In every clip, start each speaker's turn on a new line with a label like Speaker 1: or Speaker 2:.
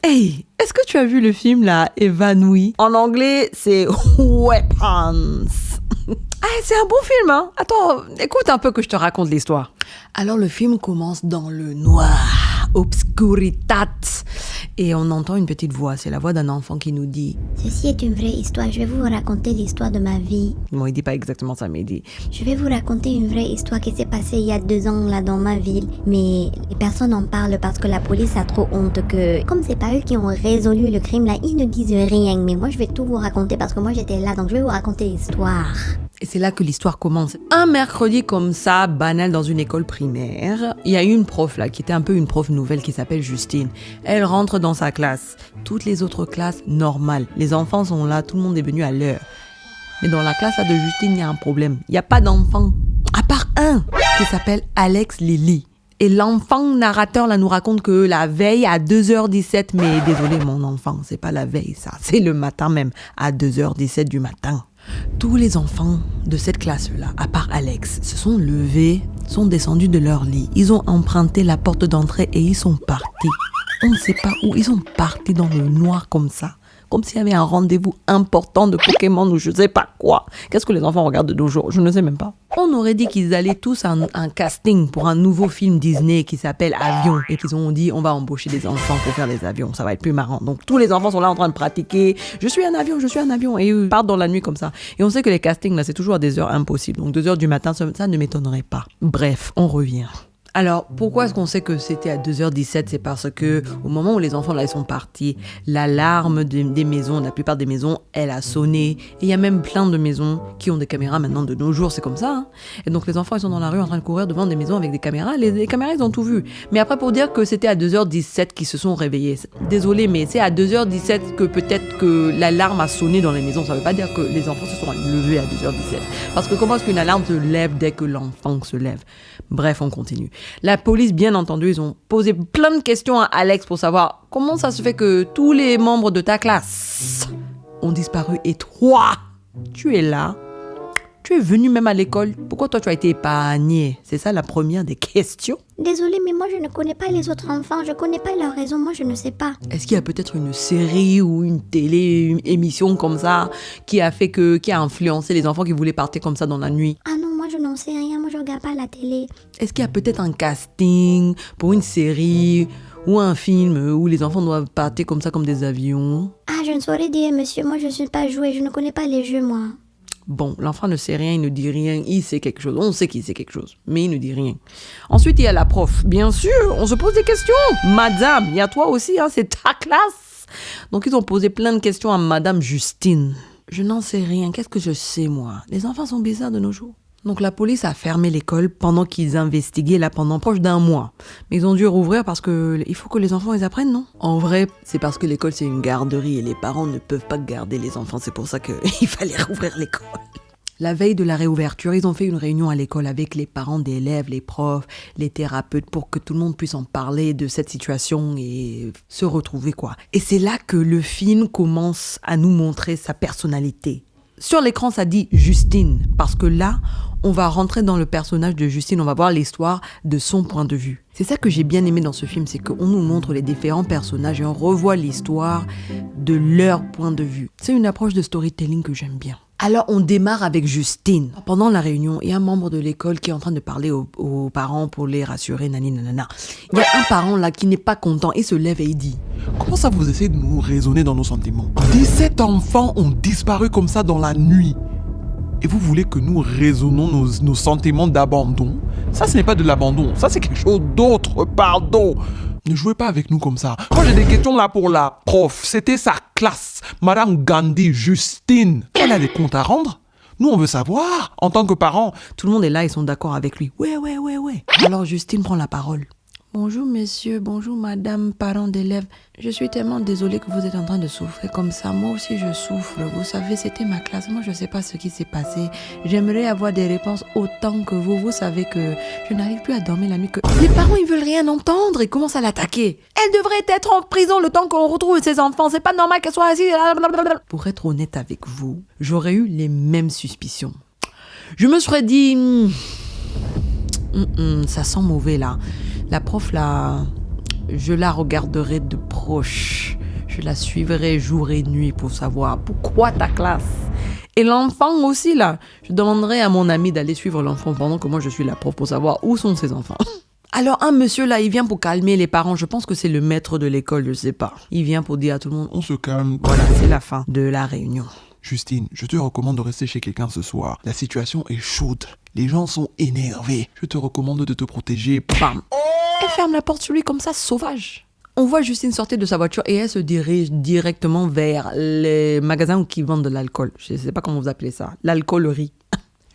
Speaker 1: Hey, est-ce que tu as vu le film là, Évanoui? En anglais, c'est Weapons. Ah, c'est un bon film, hein? Attends, écoute un peu que je te raconte l'histoire. Alors, le film commence dans le noir, obscuritat. Et on entend une petite voix, c'est la voix d'un enfant qui nous dit
Speaker 2: « Ceci est une vraie histoire, je vais vous raconter l'histoire de ma vie. »
Speaker 1: Bon, il dit pas exactement ça, mais il dit
Speaker 2: « Je vais vous raconter une vraie histoire qui s'est passée il y a 2 ans là dans ma ville. Mais les personnes en parlent parce que la police a trop honte que... Comme c'est pas eux qui ont résolu le crime là, ils ne disent rien. Mais moi je vais tout vous raconter parce que moi j'étais là, donc je vais vous raconter l'histoire. »
Speaker 1: Et c'est là que l'histoire commence. Un mercredi comme ça, banal dans une école primaire, il y a une prof là, qui était un peu une prof nouvelle qui s'appelle Justine. Elle rentre dans sa classe. Toutes les autres classes, normales. Les enfants sont là, tout le monde est venu à l'heure. Mais dans la classe là, de Justine, il y a un problème. Il n'y a pas d'enfant. À part un qui s'appelle Alex Lily. Et l'enfant narrateur là nous raconte que la veille à 2h17, mais désolé mon enfant, c'est pas la veille ça, c'est le matin même, à 2h17 du matin. Tous les enfants de cette classe-là, à part Alex, se sont levés, sont descendus de leur lit. Ils ont emprunté la porte d'entrée et ils sont partis. On ne sait pas où, ils sont partis dans le noir comme ça. Comme s'il y avait un rendez-vous important de Pokémon ou je sais pas quoi. Qu'est-ce que les enfants regardent de nos jours? Je ne sais même pas. On aurait dit qu'ils allaient tous à un casting pour un nouveau film Disney qui s'appelle Avion. Et qu'ils ont dit, on va embaucher des enfants pour faire des avions. Ça va être plus marrant. Donc tous les enfants sont là en train de pratiquer. Je suis un avion, je suis un avion. Et ils partent dans la nuit comme ça. Et on sait que les castings, là, c'est toujours à des heures impossibles. Donc 2h du matin, ça ne m'étonnerait pas. Bref, on revient. Alors, pourquoi est-ce qu'on sait que c'était à 2h17? C'est parce que au moment où les enfants là ils sont partis, l'alarme des maisons, la plupart des maisons, elle a sonné. Et il y a même plein de maisons qui ont des caméras maintenant de nos jours, c'est comme ça. Hein. Et donc les enfants ils sont dans la rue en train de courir devant des maisons avec des caméras. Les caméras ils ont tout vu. Mais après pour dire que c'était à 2h17 qu'ils se sont réveillés. Désolé, mais c'est à 2h17 que peut-être que l'alarme a sonné dans les maisons. Ça veut pas dire que les enfants se sont levés à 2h17. Parce que comment est-ce qu'une alarme se lève dès que l'enfant se lève? Bref, on continue. La police, bien entendu, ils ont posé plein de questions à Alex pour savoir comment ça se fait que tous les membres de ta classe ont disparu et toi, tu es là. Tu es venu même à l'école. Pourquoi toi, tu as été épargné? C'est ça la première des questions.
Speaker 2: Désolée, mais moi je ne connais pas les autres enfants. Je connais pas leurs raisons. Moi je ne sais pas.
Speaker 1: Est-ce qu'il y a peut-être une série ou une télé, une émission comme ça qui a influencé les enfants qui voulaient partir comme ça dans la nuit?
Speaker 2: Ah non, moi je n'en sais rien. Moi je regarde pas la télé.
Speaker 1: Est-ce qu'il y a peut-être un casting pour une série ou un film où les enfants doivent partir comme ça comme des avions?
Speaker 2: Ah, je ne saurais dire, monsieur. Moi je ne suis pas jouée. Je ne connais pas les jeux, moi.
Speaker 1: Bon, l'enfant ne sait rien, il ne dit rien, il sait quelque chose. On sait qu'il sait quelque chose, mais il ne dit rien. Ensuite, il y a la prof. Bien sûr, on se pose des questions. Madame, il y a toi aussi, hein, c'est ta classe. Donc, ils ont posé plein de questions à Madame Justine. Je n'en sais rien. Qu'est-ce que je sais, moi? Les enfants sont bizarres de nos jours. Donc, la police a fermé l'école pendant qu'ils investiguaient là pendant proche d'1 mois. Mais ils ont dû rouvrir parce que il faut que les enfants ils apprennent, non? En vrai, c'est parce que l'école c'est une garderie et les parents ne peuvent pas garder les enfants. C'est pour ça qu'il fallait rouvrir l'école. La veille de la réouverture, ils ont fait une réunion à l'école avec les parents d'élèves, les profs, les thérapeutes pour que tout le monde puisse en parler de cette situation et se retrouver, quoi. Et c'est là que le film commence à nous montrer sa personnalité. Sur l'écran, ça dit Justine, parce que là, on va rentrer dans le personnage de Justine, on va voir l'histoire de son point de vue. C'est ça que j'ai bien aimé dans ce film, c'est qu'on nous montre les différents personnages et on revoit l'histoire de leur point de vue. C'est une approche de storytelling que j'aime bien. Alors, on démarre avec Justine. Pendant la réunion, il y a un membre de l'école qui est en train de parler aux parents pour les rassurer, nani nanana. Il y a un parent là qui n'est pas content, il se lève et il dit:
Speaker 3: comment ça vous essayez de nous raisonner dans nos sentiments? 17 enfants ont disparu comme ça dans la nuit. Et vous voulez que nous raisonnons nos sentiments d'abandon? Ça, ce n'est pas de l'abandon. Ça, c'est quelque chose d'autre. Pardon. Ne jouez pas avec nous comme ça. Moi, j'ai des questions là pour la prof. C'était sa classe. Madame Gandhi, Justine. Elle a des comptes à rendre. Nous, on veut savoir, en tant que parents.
Speaker 1: Tout le monde est là, ils sont d'accord avec lui. Ouais. Alors Justine prend la parole. Bonjour messieurs, bonjour madame, parents d'élèves. Je suis tellement désolée que vous êtes en train de souffrir comme ça. Moi aussi je souffre. Vous savez, c'était ma classe. Moi je ne sais pas ce qui s'est passé. J'aimerais avoir des réponses autant que vous. Vous savez que je n'arrive plus à dormir la nuit. Que les parents ils veulent rien entendre. Ils commencent à l'attaquer. Elle devrait être en prison le temps qu'on retrouve ses enfants. C'est pas normal qu'elle soit assise. Pour être honnête avec vous, j'aurais eu les mêmes suspicions. Je me serais dit, ça sent mauvais là. La prof là, je la regarderai de proche. Je la suivrai jour et nuit pour savoir pourquoi ta classe. Et l'enfant aussi, là. Je demanderai à mon ami d'aller suivre l'enfant pendant que moi je suis la prof pour savoir où sont ses enfants. Alors un monsieur là, il vient pour calmer les parents. Je pense que c'est le maître de l'école, je sais pas. Il vient pour dire à tout le monde,
Speaker 3: On se calme.
Speaker 1: voilà, c'est la fin de la réunion.
Speaker 3: Justine, je te recommande de rester chez quelqu'un ce soir. La situation est chaude. Les gens sont énervés. Je te recommande de te protéger.
Speaker 1: Bam. Elle ferme la porte sur lui comme ça, sauvage. On voit Justine sortir de sa voiture et elle se dirige directement vers les magasins qui vendent de l'alcool. Je ne sais pas comment vous appelez ça. L'alcoolerie.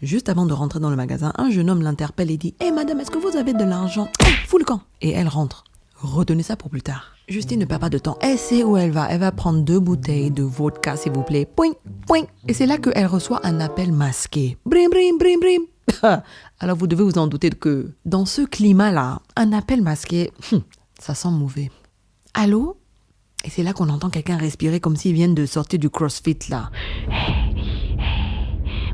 Speaker 1: Juste avant de rentrer dans le magasin, un jeune homme l'interpelle et dit « Hey madame, est-ce que vous avez de l'argent ?»« Fous le camp !» Et elle rentre. Retenez ça pour plus tard. Justine ne perd pas de temps. Elle sait où elle va. Elle va prendre 2 bouteilles de vodka, s'il vous plaît. Point, point. Et c'est là qu'elle reçoit un appel masqué. Brim, brim, brim, brim. Alors vous devez vous en douter que dans ce climat-là, un appel masqué, ça sent mauvais. Allô? Et c'est là qu'on entend quelqu'un respirer comme s'ils viennent de sortir du CrossFit là.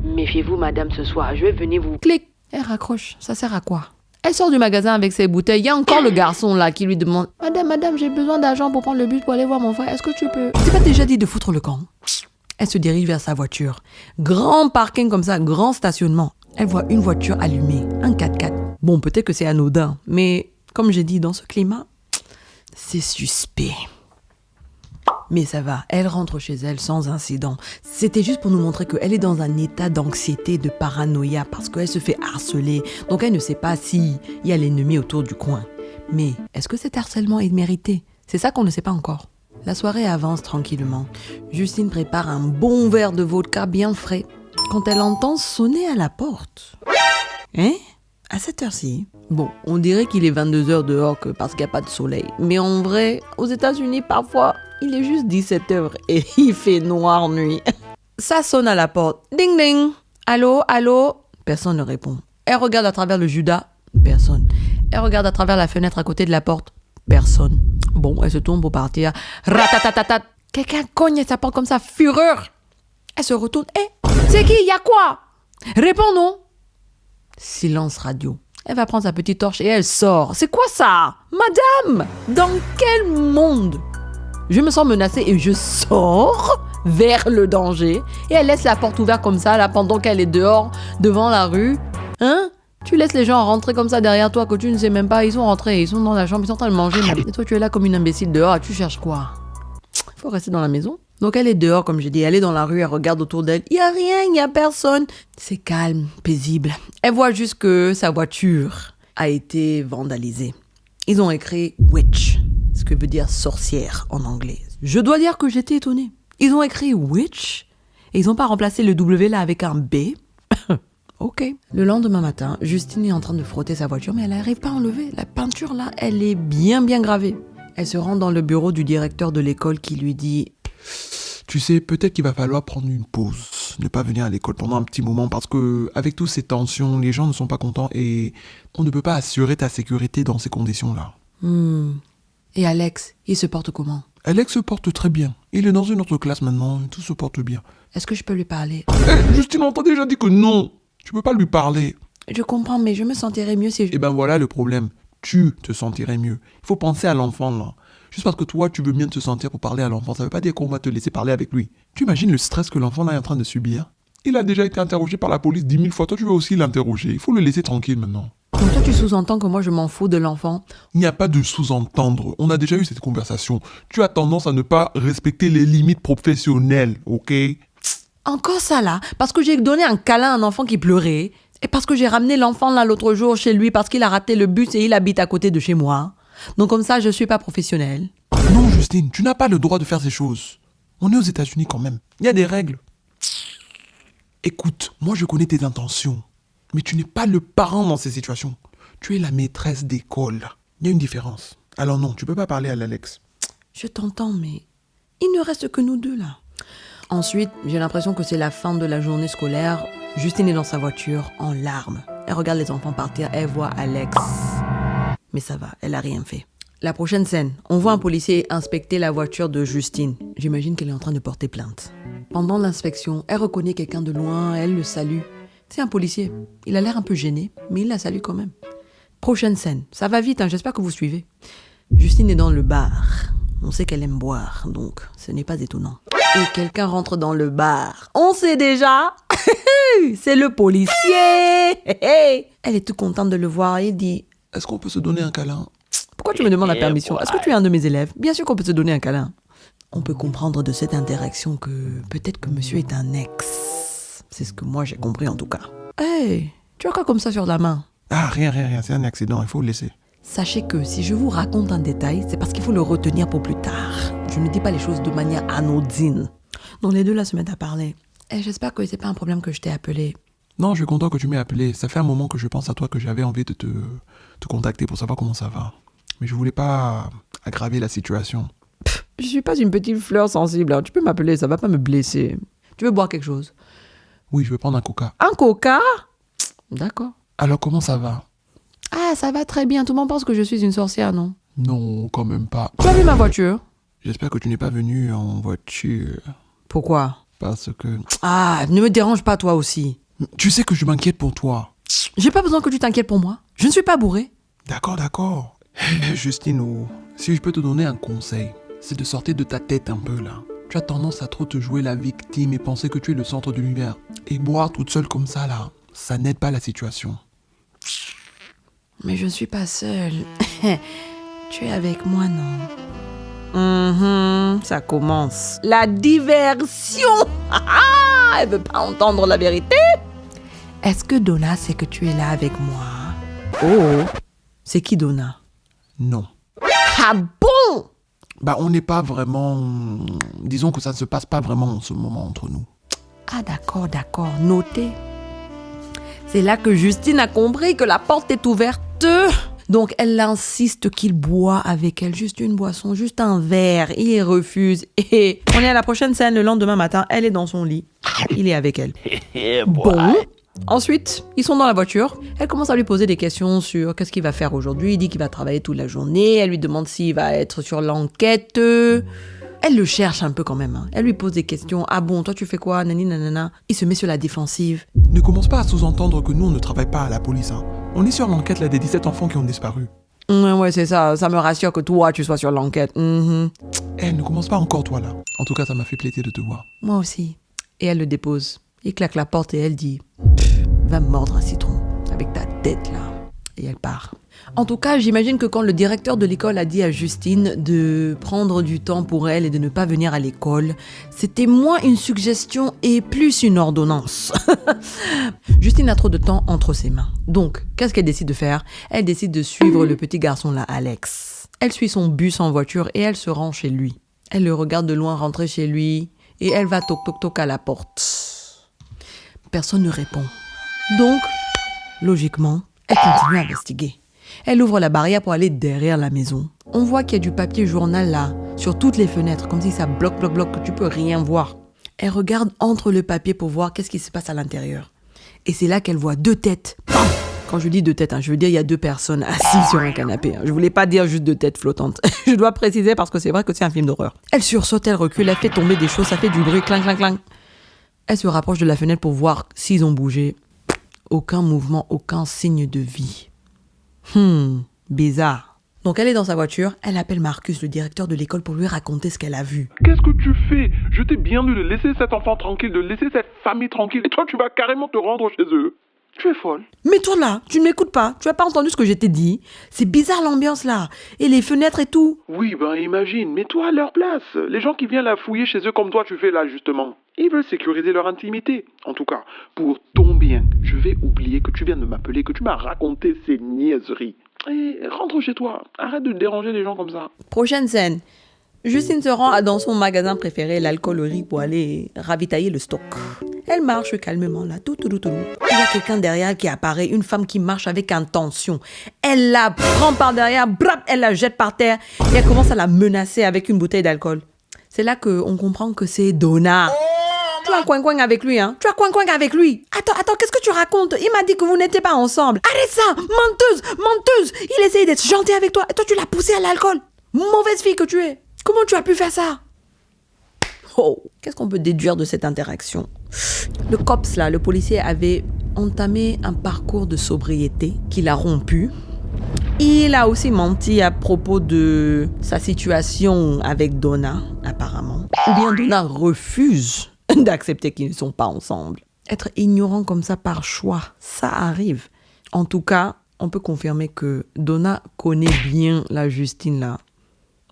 Speaker 1: Méfiez-vous madame ce soir, je vais venir vous... Clic. Elle raccroche. Ça sert à quoi? Elle sort du magasin avec ses bouteilles. Il y a encore le garçon là qui lui demande « Madame, j'ai besoin d'argent pour prendre le bus pour aller voir mon frère. Est-ce que tu peux... » Je t'ai pas déjà dit de foutre le camp? Elle se dirige vers sa voiture. Grand parking comme ça, grand stationnement. Elle voit une voiture allumée, un 4x4. Bon, peut-être que c'est anodin, mais comme j'ai dit, dans ce climat, c'est suspect. Mais ça va, elle rentre chez elle sans incident. C'était juste pour nous montrer qu'elle est dans un état d'anxiété, de paranoïa, parce qu'elle se fait harceler. Donc elle ne sait pas s'il y a l'ennemi autour du coin. Mais est-ce que cet harcèlement est mérité? C'est ça qu'on ne sait pas encore. La soirée avance tranquillement. Justine prépare un bon verre de vodka bien frais quand elle entend sonner à la porte. Hein? À cette heure-ci? Bon, on dirait qu'il est 22h dehors parce qu'il n'y a pas de soleil. Mais en vrai, aux États-Unis, parfois, il est juste 17h et il fait noir nuit. Ça sonne à la porte. Ding ding. Allô, allô? Personne ne répond. Elle regarde à travers le Judas. Personne. Elle regarde à travers la fenêtre à côté de la porte. Personne. Bon, elle se tourne pour partir. Ratatatatat. Quelqu'un cogne à sa porte comme ça, fureur. Elle se retourne. C'est qui? Y a quoi? Réponds non. Silence radio. Elle va prendre sa petite torche et elle sort. C'est quoi ça? Madame, dans quel monde? Je me sens menacée et je sors vers le danger. Et elle laisse la porte ouverte comme ça, là, pendant qu'elle est dehors, devant la rue. Hein? Tu laisses les gens rentrer comme ça derrière toi que tu ne sais même pas. Ils sont rentrés, ils sont dans la chambre, ils sont en train de manger. Et toi, tu es là comme une imbécile dehors. Tu cherches quoi? Il faut rester dans la maison. Donc elle est dehors, comme je dis, elle est dans la rue, elle regarde autour d'elle. Il n'y a rien, il n'y a personne. C'est calme, paisible. Elle voit juste que sa voiture a été vandalisée. Ils ont écrit « witch », ce que veut dire « sorcière » en anglais. Je dois dire que j'étais étonnée. Ils ont écrit « witch » et ils n'ont pas remplacé le W là avec un B. Ok. Le lendemain matin, Justine est en train de frotter sa voiture, mais elle n'arrive pas à enlever. La peinture là, elle est bien gravée. Elle se rend dans le bureau du directeur de l'école qui lui dit...
Speaker 3: Tu sais, peut-être qu'il va falloir prendre une pause, ne pas venir à l'école pendant un petit moment parce que avec toutes ces tensions, les gens ne sont pas contents et on ne peut pas assurer ta sécurité dans ces conditions-là.
Speaker 1: Et Alex, il se porte comment?
Speaker 3: Alex se porte très bien. Il est dans une autre classe maintenant, tout se porte bien.
Speaker 1: Est-ce que je peux lui parler?
Speaker 3: Justine, on t'a déjà dit que non, tu peux pas lui parler.
Speaker 1: Je comprends, mais je me sentirais mieux si je...
Speaker 3: Eh ben voilà le problème, tu te sentirais mieux. Il faut penser à l'enfant là. Juste parce que toi, tu veux bien te sentir pour parler à l'enfant, ça veut pas dire qu'on va te laisser parler avec lui. Tu imagines le stress que l'enfant là est en train de subir? Il a déjà été interrogé par la police 10 000 fois, toi tu veux aussi l'interroger. Il faut le laisser tranquille maintenant.
Speaker 1: Donc toi tu sous-entends que moi je m'en fous de l'enfant?
Speaker 3: Il n'y a pas de sous-entendre, on a déjà eu cette conversation. Tu as tendance à ne pas respecter les limites professionnelles, ok?
Speaker 1: Encore ça là? Parce que j'ai donné un câlin à un enfant qui pleurait, et parce que j'ai ramené l'enfant là l'autre jour chez lui parce qu'il a raté le bus et il habite à côté de chez moi. Donc comme ça, je suis pas professionnelle.
Speaker 3: Non, Justine, tu n'as pas le droit de faire ces choses. On est aux États-Unis quand même. Il y a des règles. Écoute, moi je connais tes intentions. Mais tu n'es pas le parent dans ces situations. Tu es la maîtresse d'école. Il y a une différence. Alors non, tu peux pas parler à l'Alex.
Speaker 1: Je t'entends, mais il ne reste que nous deux là. Ensuite, j'ai l'impression que c'est la fin de la journée scolaire. Justine est dans sa voiture, en larmes. Elle regarde les enfants partir, elle voit Alex. Mais ça va, elle a rien fait. La prochaine scène, on voit un policier inspecter la voiture de Justine. J'imagine qu'elle est en train de porter plainte. Pendant l'inspection, elle reconnaît quelqu'un de loin, elle le salue. C'est un policier. Il a l'air un peu gêné, mais il la salue quand même. Prochaine scène, ça va vite, hein, j'espère que vous suivez. Justine est dans le bar. On sait qu'elle aime boire, donc ce n'est pas étonnant. Et quelqu'un rentre dans le bar. On sait déjà. C'est le policier. Elle est toute contente de le voir et dit...
Speaker 3: Est-ce qu'on peut se donner un câlin?
Speaker 1: Pourquoi tu me demandes la permission? Est-ce que tu es un de mes élèves? Bien sûr qu'on peut se donner un câlin. On peut comprendre de cette interaction que peut-être que monsieur est un ex. C'est ce que moi j'ai compris en tout cas. Hey, tu as quoi comme ça sur la main?
Speaker 3: Ah, rien. C'est un accident, il faut le laisser.
Speaker 1: Sachez que si je vous raconte un détail, c'est parce qu'il faut le retenir pour plus tard. Je ne dis pas les choses de manière anodine. Donc les deux là se mettent à parler. Et j'espère que c'est pas un problème que je t'ai appelé.
Speaker 3: Non, je suis content que tu m'aies appelé. Ça fait un moment que je pense à toi, que j'avais envie de te contacter pour savoir comment ça va. Mais je voulais pas aggraver la situation.
Speaker 1: Je suis pas une petite fleur sensible. Hein. Tu peux m'appeler, ça va pas me blesser. Tu veux boire quelque chose?
Speaker 3: Oui, je vais prendre un coca.
Speaker 1: Un coca? D'accord.
Speaker 3: Alors, comment ça va?
Speaker 1: Ah, ça va très bien. Tout le monde pense que je suis une sorcière, non?
Speaker 3: Non, quand même pas.
Speaker 1: Tu as vu ma voiture?
Speaker 3: J'espère que tu n'es pas venu en voiture.
Speaker 1: Pourquoi?
Speaker 3: Parce que...
Speaker 1: Ah, ne me dérange pas toi aussi.
Speaker 3: Tu sais que je m'inquiète pour toi.
Speaker 1: J'ai pas besoin que tu t'inquiètes pour moi. Je ne suis pas bourrée.
Speaker 3: D'accord. Justine, si je peux te donner un conseil, c'est de sortir de ta tête un peu là. Tu as tendance à trop te jouer la victime et penser que tu es le centre de l'univers. Et boire toute seule comme ça là, ça n'aide pas la situation.
Speaker 1: Mais je ne suis pas seule. Tu es avec moi, non? Ça commence. La diversion. Elle veut pas entendre la vérité. Est-ce que Donna sait que tu es là avec moi? Oh, c'est qui Donna?
Speaker 3: Non.
Speaker 1: Ah bon?
Speaker 3: Bah on n'est pas vraiment... Disons que ça ne se passe pas vraiment en ce moment entre nous.
Speaker 1: Ah d'accord, noté. C'est là que Justine a compris que la porte est ouverte. Donc elle insiste qu'il boit avec elle, juste une boisson, juste un verre. Il refuse. Et on est à la prochaine scène, le lendemain matin, elle est dans son lit. Il est avec elle. Bon. Ensuite, ils sont dans la voiture. Elle commence à lui poser des questions sur qu'est-ce qu'il va faire aujourd'hui. Il dit qu'il va travailler toute la journée. Elle lui demande s'il va être sur l'enquête. Elle le cherche un peu quand même. Hein. Elle lui pose des questions. Ah bon, toi tu fais quoi? Nani nanana. Il se met sur la défensive.
Speaker 3: Ne commence pas à sous-entendre que nous on ne travaille pas à la police. Hein. On est sur l'enquête là des 17 enfants qui ont disparu.
Speaker 1: Ouais, c'est ça. Ça me rassure que toi tu sois sur l'enquête.
Speaker 3: Ne commence pas encore toi là. En tout cas, ça m'a fait plaisir de te voir.
Speaker 1: Moi aussi. Et elle le dépose. Il claque la porte et elle dit va me mordre un citron avec ta tête là. Et elle part. En tout cas, j'imagine que quand le directeur de l'école a dit à Justine de prendre du temps pour elle et de ne pas venir à l'école, c'était moins une suggestion et plus une ordonnance. Justine a trop de temps entre ses mains. Donc, qu'est-ce qu'elle décide de faire? Elle décide de suivre le petit garçon là, Alex. Elle suit son bus en voiture et elle se rend chez lui. Elle le regarde de loin rentrer chez lui et elle va toc à la porte. Personne ne répond. Donc, logiquement, elle continue à investiguer. Elle ouvre la barrière pour aller derrière la maison. On voit qu'il y a du papier journal là, sur toutes les fenêtres, comme si ça bloque, que tu peux rien voir. Elle regarde entre le papier pour voir qu'est-ce qui se passe à l'intérieur. Et c'est là qu'elle voit 2 têtes. Quand je dis 2 têtes, je veux dire il y a 2 personnes assises sur un canapé. Je voulais pas dire juste 2 têtes flottantes. Je dois préciser parce que c'est vrai que c'est un film d'horreur. Elle sursaute, elle recule, elle fait tomber des choses, ça fait du bruit, clang, clang, clang. Elle se rapproche de la fenêtre pour voir s'ils ont bougé. Aucun mouvement, aucun signe de vie. Bizarre. Donc elle est dans sa voiture, elle appelle Marcus, le directeur de l'école, pour lui raconter ce qu'elle a vu.
Speaker 3: Qu'est-ce que tu fais? Je t'ai bien dit de laisser cet enfant tranquille, de laisser cette famille tranquille. Et toi, tu vas carrément te rendre chez eux. Tu es folle.
Speaker 1: Mais toi là, tu ne m'écoutes pas. Tu n'as pas entendu ce que je t'ai dit. C'est bizarre l'ambiance là. Et les fenêtres et tout.
Speaker 3: Oui, imagine. Mets-toi à leur place. Les gens qui viennent la fouiller chez eux comme toi, tu fais là justement. Ils veulent sécuriser leur intimité. En tout cas, pour ton bien, je vais oublier que tu viens de m'appeler, que tu m'as raconté ces niaiseries. Et rentre chez toi. Arrête de déranger les gens comme ça.
Speaker 1: Prochaine scène. Justine se rend dans son magasin préféré, l'alcoolerie, pour aller ravitailler le stock. Elle marche calmement là, tout. Il y a quelqu'un derrière qui apparaît, une femme qui marche avec intention. Elle la prend par derrière, elle la jette par terre et elle commence à la menacer avec une bouteille d'alcool. C'est là qu'on comprend que c'est Donna. Tu as coin avec lui, hein? Tu as coin avec lui. Attends, qu'est-ce que tu racontes? Il m'a dit que vous n'étiez pas ensemble. Arrête ça! Menteuse! Il essayait d'être gentil avec toi et toi tu l'as poussé à l'alcool. Mauvaise fille que tu es. Comment tu as pu faire ça? Oh, qu'est-ce qu'on peut déduire de cette interaction? Le cops là, le policier avait entamé un parcours de sobriété qu'il a rompu. Il a aussi menti à propos de sa situation avec Donna, apparemment. Ou bien Donna refuse d'accepter qu'ils ne sont pas ensemble. Être ignorant comme ça par choix, ça arrive. En tout cas, on peut confirmer que Donna connaît bien la Justine là.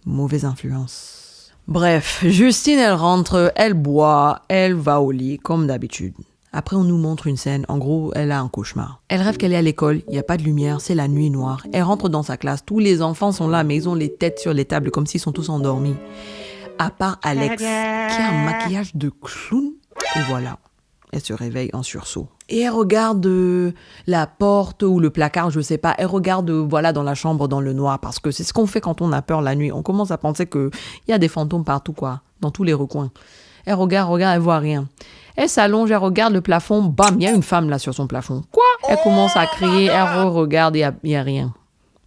Speaker 1: Mauvaise influence. Bref, Justine, elle rentre, elle boit, elle va au lit, comme d'habitude. Après, on nous montre une scène. En gros, elle a un cauchemar. Elle rêve qu'elle est à l'école, il n'y a pas de lumière, c'est la nuit noire. Elle rentre dans sa classe, tous les enfants sont là, mais ils ont les têtes sur les tables comme s'ils sont tous endormis. À part Alex, qui a un maquillage de clown. Et voilà, elle se réveille en sursaut. Et elle regarde la porte ou le placard, je sais pas. Elle regarde voilà dans la chambre dans le noir parce que c'est ce qu'on fait quand on a peur la nuit. On commence à penser qu'il y a des fantômes partout, quoi, dans tous les recoins. Elle regarde, elle voit rien. Elle s'allonge, elle regarde le plafond. Bam, il y a une femme là sur son plafond. Quoi? Elle commence à crier, elle regarde et il n'y a rien.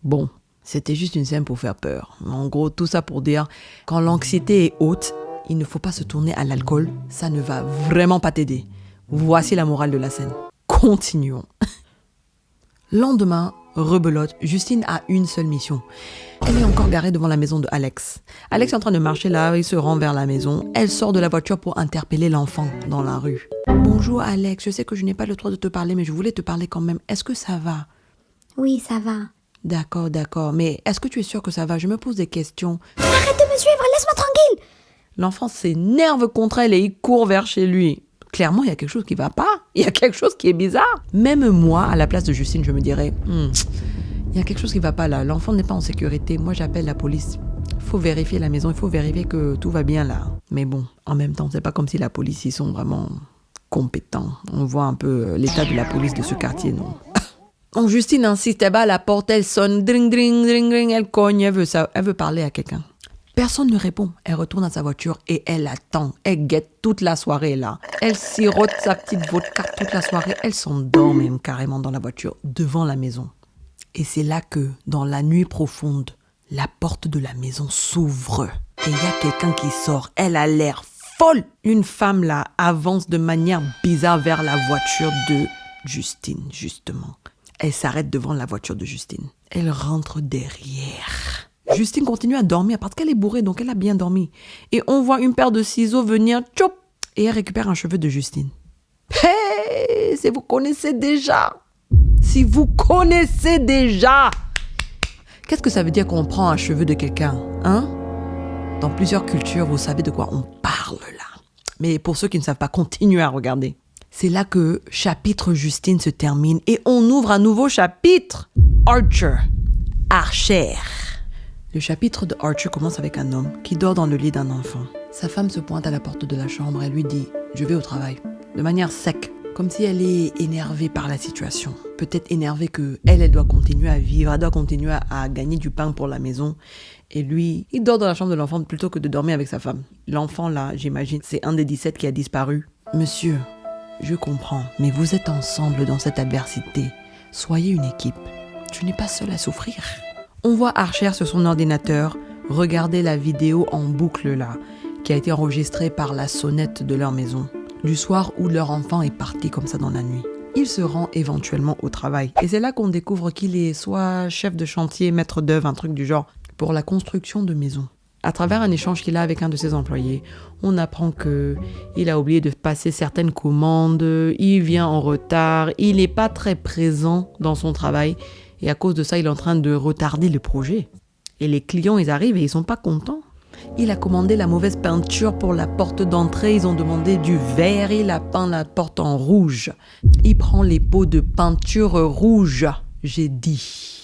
Speaker 1: Bon, c'était juste une scène pour faire peur. En gros, tout ça pour dire, quand l'anxiété est haute, il ne faut pas se tourner à l'alcool. Ça ne va vraiment pas t'aider. Voici la morale de la scène. Continuons. Lendemain, rebelote, Justine a une seule mission. Elle est encore garée devant la maison de Alex. Alex est en train de marcher là, il se rend vers la maison. Elle sort de la voiture pour interpeller l'enfant dans la rue. Bonjour Alex, je sais que je n'ai pas le droit de te parler, mais je voulais te parler quand même. Est-ce que ça va?
Speaker 2: Oui, ça va.
Speaker 1: D'accord. Mais est-ce que tu es sûre que ça va? Je me pose des questions.
Speaker 2: Arrête de me suivre, laisse-moi tranquille.
Speaker 1: L'enfant s'énerve contre elle et il court vers chez lui. Clairement, il y a quelque chose qui ne va pas. Il y a quelque chose qui est bizarre. Même moi, à la place de Justine, je me dirais, il y a quelque chose qui ne va pas là. L'enfant n'est pas en sécurité. Moi, j'appelle la police. Il faut vérifier la maison. Il faut vérifier que tout va bien là. Mais bon, en même temps, c'est pas comme si la police, ils sont vraiment compétents. On voit un peu l'état de la police de ce quartier, non? Donc, Justine insiste. Elle bat à la porte. Elle sonne. Dring, dring, dring, dring. Elle cogne. Elle veut parler à quelqu'un. Personne ne répond. Elle retourne à sa voiture et elle attend. Elle guette toute la soirée là. Elle sirote sa petite vodka toute la soirée. Elle s'endort même carrément dans la voiture devant la maison. Et c'est là que, dans la nuit profonde, la porte de la maison s'ouvre. Et il y a quelqu'un qui sort. Elle a l'air folle. Une femme là avance de manière bizarre vers la voiture de Justine, justement. Elle s'arrête devant la voiture de Justine. Elle rentre derrière. Justine continue à dormir parce qu'elle est bourrée, donc elle a bien dormi. Et on voit une paire de ciseaux venir, tchop, et elle récupère un cheveu de Justine. Hey, si vous connaissez déjà. Si vous connaissez déjà. Qu'est-ce que ça veut dire qu'on prend un cheveu de quelqu'un, hein? Dans plusieurs cultures, vous savez de quoi on parle là. Mais pour ceux qui ne savent pas, continuez à regarder. C'est là que chapitre Justine se termine et on ouvre un nouveau chapitre. Archer. Le chapitre de Archer commence avec un homme qui dort dans le lit d'un enfant. Sa femme se pointe à la porte de la chambre et lui dit « Je vais au travail ». De manière sec, comme si elle est énervée par la situation. Peut-être énervée qu'elle doit continuer à vivre, elle doit continuer à gagner du pain pour la maison. Et lui, il dort dans la chambre de l'enfant plutôt que de dormir avec sa femme. L'enfant là, j'imagine, c'est un des 17 qui a disparu. « Monsieur, je comprends, mais vous êtes ensemble dans cette adversité. Soyez une équipe. Tu n'es pas seul à souffrir. » On voit Archer sur son ordinateur regarder la vidéo en boucle là, qui a été enregistrée par la sonnette de leur maison, du soir où leur enfant est parti comme ça dans la nuit. Il se rend éventuellement au travail. Et c'est là qu'on découvre qu'il est soit chef de chantier, maître d'œuvre, un truc du genre, pour la construction de maisons. À travers un échange qu'il a avec un de ses employés, on apprend qu'il a oublié de passer certaines commandes, il vient en retard, il n'est pas très présent dans son travail. Et à cause de ça, il est en train de retarder le projet. Et les clients, ils arrivent et ils sont pas contents. Il a commandé la mauvaise peinture pour la porte d'entrée. Ils ont demandé du vert. Il a peint la porte en rouge. Il prend les pots de peinture rouge. J'ai dit.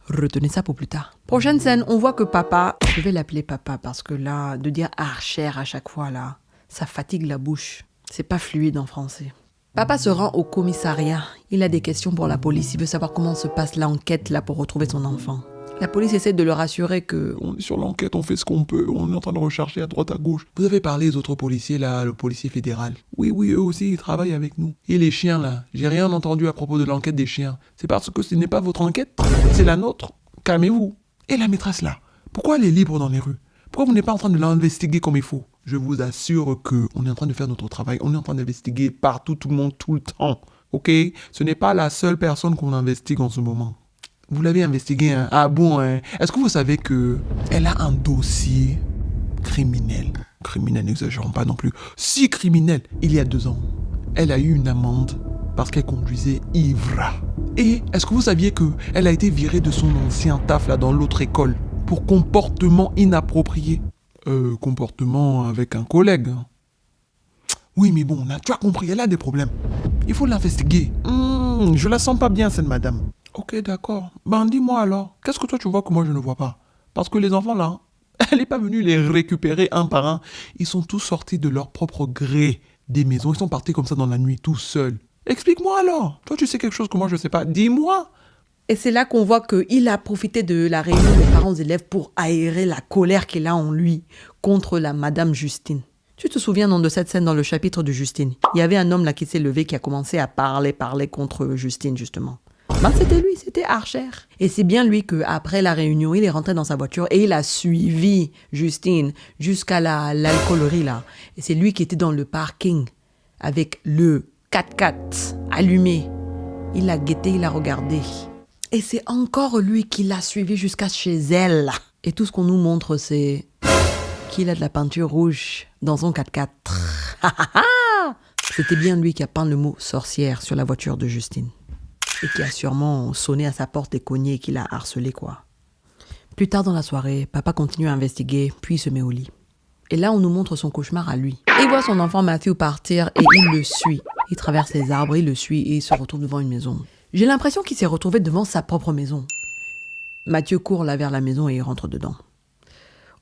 Speaker 1: Retenez ça pour plus tard. Prochaine scène, on voit que papa... Je vais l'appeler papa parce que là, de dire Archer à chaque fois, là, ça fatigue la bouche. C'est pas fluide en français. Papa se rend au commissariat. Il a des questions pour la police. Il veut savoir comment se passe l'enquête là pour retrouver son enfant. La police essaie de le rassurer que...
Speaker 3: On est sur l'enquête, on fait ce qu'on peut. On est en train de rechercher à droite, à gauche. Vous avez parlé des autres policiers là, le policier fédéral. Oui, eux aussi, ils travaillent avec nous. Et les chiens là, j'ai rien entendu à propos de l'enquête des chiens. C'est parce que ce n'est pas votre enquête, c'est la nôtre. Calmez-vous. Et la maîtresse là, pourquoi elle est libre dans les rues? Pourquoi vous n'êtes pas en train de l'investiguer comme il faut? Je vous assure qu'on est en train de faire notre travail. On est en train d'investiguer partout, tout le monde, tout le temps. Ok? Ce n'est pas la seule personne qu'on investigue en ce moment. Vous l'avez investigué, hein? Ah bon, hein? Est-ce que vous savez que elle a un dossier criminel? Criminel, n'exagérons pas non plus. Si criminel, il y a 2 ans, elle a eu une amende parce qu'elle conduisait ivre. Et est-ce que vous saviez qu'elle a été virée de son ancien taf là dans l'autre école pour comportement inapproprié? Comportement avec un collègue. Oui, mais bon, tu as compris, elle a des problèmes. Il faut l'investiguer. Je la sens pas bien, cette madame. Ok, d'accord. Ben, dis-moi alors, qu'est-ce que toi tu vois que moi je ne vois pas? Parce que les enfants là, elle n'est pas venue les récupérer un par un. Ils sont tous sortis de leur propre gré des maisons. Ils sont partis comme ça dans la nuit, tout seuls. Explique-moi alors. Toi, tu sais quelque chose que moi je ne sais pas. Dis-moi.
Speaker 1: Et c'est là qu'on voit qu'il a profité de la réunion des parents élèves pour aérer la colère qu'il a en lui contre la Madame Justine. Tu te souviens non, de cette scène dans le chapitre de Justine? Il y avait un homme là qui s'est levé, qui a commencé à parler contre Justine justement. Ben, c'était lui, c'était Archer. Et c'est bien lui qu'après la réunion, il est rentré dans sa voiture et il a suivi Justine jusqu'à l'alcoolerie là. Et c'est lui qui était dans le parking avec le 4x4 allumé. Il l'a guetté, il l'a regardé. Et c'est encore lui qui l'a suivi jusqu'à chez elle. Et tout ce qu'on nous montre, c'est qu'il a de la peinture rouge dans son 4x4. C'était bien lui qui a peint le mot sorcière sur la voiture de Justine. Et qui a sûrement sonné à sa porte et cogné et qui l'a harcelé, quoi. Plus tard dans la soirée, papa continue à investiguer, puis il se met au lit. Et là, on nous montre son cauchemar à lui. Il voit son enfant Matthew partir et il le suit. Il traverse les arbres, il le suit et il se retrouve devant une maison. J'ai l'impression qu'il s'est retrouvé devant sa propre maison. Mathieu court là vers la maison et il rentre dedans.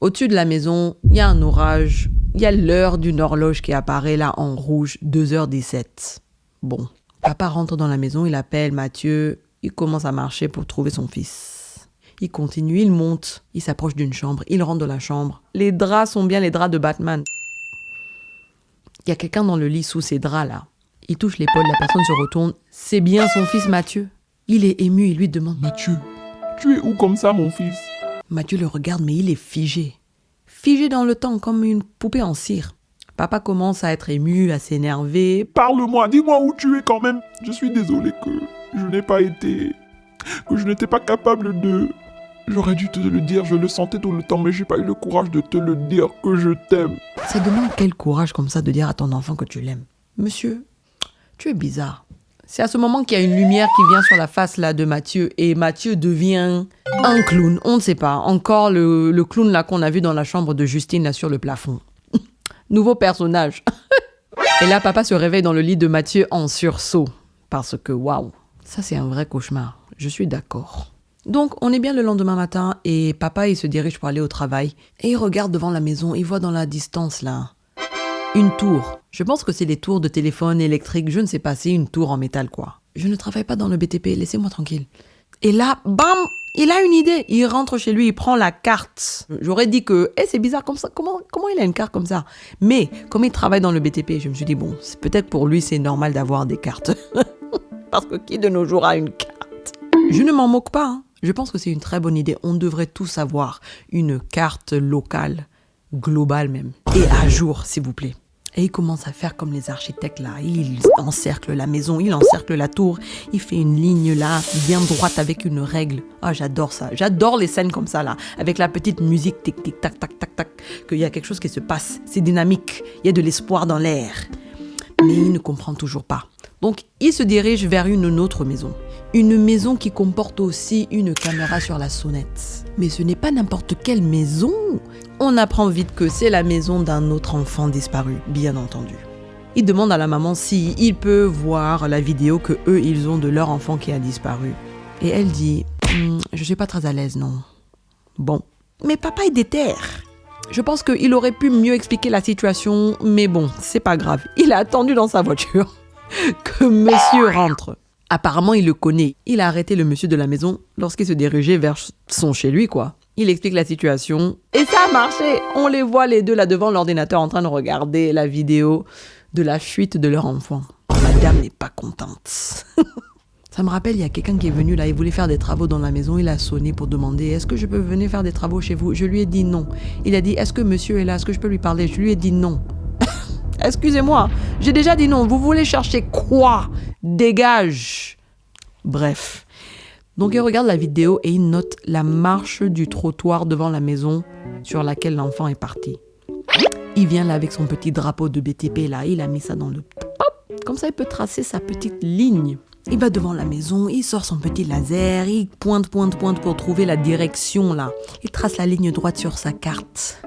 Speaker 1: Au-dessus de la maison, il y a un orage. Il y a l'heure d'une horloge qui apparaît là en rouge, 2h17. Bon, papa rentre dans la maison, il appelle Mathieu. Il commence à marcher pour trouver son fils. Il continue, il monte, il s'approche d'une chambre, il rentre dans la chambre. Les draps sont bien les draps de Batman. Il y a quelqu'un dans le lit sous ces draps là. Il touche l'épaule, la personne se retourne. C'est bien son fils Mathieu. Il est ému, il lui demande «
Speaker 3: Mathieu, tu es où comme ça mon fils ?»
Speaker 1: Mathieu le regarde, mais il est figé. Figé dans le temps, comme une poupée en cire. Papa commence à être ému, à s'énerver.
Speaker 3: « Parle-moi, dis-moi où tu es quand même. Je suis désolé que je n'étais pas capable de... J'aurais dû te le dire, je le sentais tout le temps, mais j'ai pas eu le courage de te le dire que je t'aime. »
Speaker 1: Ça demande quel courage comme ça de dire à ton enfant que tu l'aimes. Monsieur, tu es bizarre. C'est à ce moment qu'il y a une lumière qui vient sur la face là de Mathieu et Mathieu devient un clown. On ne sait pas. Encore le clown là qu'on a vu dans la chambre de Justine là sur le plafond. Nouveau personnage. Et là, papa se réveille dans le lit de Mathieu en sursaut. Parce que waouh, ça c'est un vrai cauchemar. Je suis d'accord. Donc, on est bien le lendemain matin et papa il se dirige pour aller au travail. Et il regarde devant la maison, il voit dans la distance là une tour. Je pense que c'est les tours de téléphone électrique, je ne sais pas, c'est une tour en métal quoi. Je ne travaille pas dans le BTP, laissez-moi tranquille. Et là, bam, il a une idée. Il rentre chez lui, il prend la carte. J'aurais dit que, c'est bizarre comme ça, comment il a une carte comme ça? Mais, comme il travaille dans le BTP, je me suis dit, bon, c'est peut-être pour lui, c'est normal d'avoir des cartes. Parce que qui de nos jours a une carte? Je ne m'en moque pas, hein. Je pense que c'est une très bonne idée. On devrait tous avoir une carte locale, globale même. Et à jour, s'il vous plaît. Et il commence à faire comme les architectes là. Il encercle la maison, il encercle la tour. Il fait une ligne là, bien droite avec une règle. Ah, j'adore ça. J'adore les scènes comme ça là. Avec la petite musique tic tic tac tac tac tac. Qu'il y a quelque chose qui se passe. C'est dynamique. Il y a de l'espoir dans l'air. Mais il ne comprend toujours pas. Donc, il se dirige vers une autre maison. Une maison qui comporte aussi une caméra sur la sonnette. Mais ce n'est pas n'importe quelle maison. On apprend vite que c'est la maison d'un autre enfant disparu, bien entendu. Il demande à la maman s'il peut voir la vidéo que eux ils ont de leur enfant qui a disparu. Et elle dit « Je suis pas très à l'aise, non. » Bon, mais papa est déter. Je pense qu'il aurait pu mieux expliquer la situation, mais bon, c'est pas grave. Il a attendu dans sa voiture que monsieur rentre. Apparemment, il le connaît. Il a arrêté le monsieur de la maison lorsqu'il se dirigeait vers son chez lui, quoi. Il explique la situation et ça a marché. On les voit les deux là devant l'ordinateur en train de regarder la vidéo de la fuite de leur enfant. Madame n'est pas contente. Ça me rappelle, il y a quelqu'un qui est venu là, il voulait faire des travaux dans la maison, il a sonné pour demander « Est-ce que je peux venir faire des travaux chez vous ?» Je lui ai dit non. Il a dit « Est-ce que monsieur est là? Est-ce que je peux lui parler ?» Je lui ai dit non. Excusez-moi, j'ai déjà dit non. Vous voulez chercher quoi? Dégage. Bref. Donc il regarde la vidéo et il note la marche du trottoir devant la maison sur laquelle l'enfant est parti. Il vient là avec son petit drapeau de BTP là, il a mis ça dans le... Comme ça il peut tracer sa petite ligne. Il va devant la maison, il sort son petit laser, il pointe pour trouver la direction là. Il trace la ligne droite sur sa carte.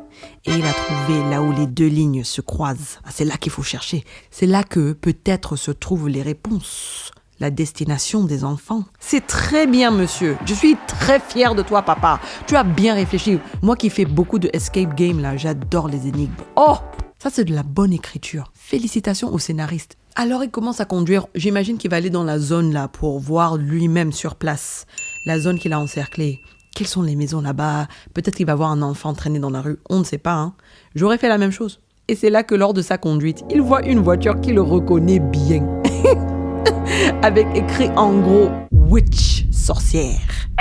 Speaker 1: Et il a trouvé là où les deux lignes se croisent. C'est là qu'il faut chercher. C'est là que peut-être se trouvent les réponses. La destination des enfants. C'est très bien, monsieur. Je suis très fière de toi, papa. Tu as bien réfléchi. Moi qui fais beaucoup de escape game, là, j'adore les énigmes. Oh, ça c'est de la bonne écriture. Félicitations au scénariste. Alors il commence à conduire. J'imagine qu'il va aller dans la zone là pour voir lui-même sur place. La zone qu'il a encerclée. Quelles sont les maisons là-bas? Peut-être qu'il va voir un enfant traîner dans la rue. On ne sait pas, hein. J'aurais fait la même chose. Et c'est là que lors de sa conduite, il voit une voiture qui le reconnaît bien. Avec écrit en gros « Witch », sorcière.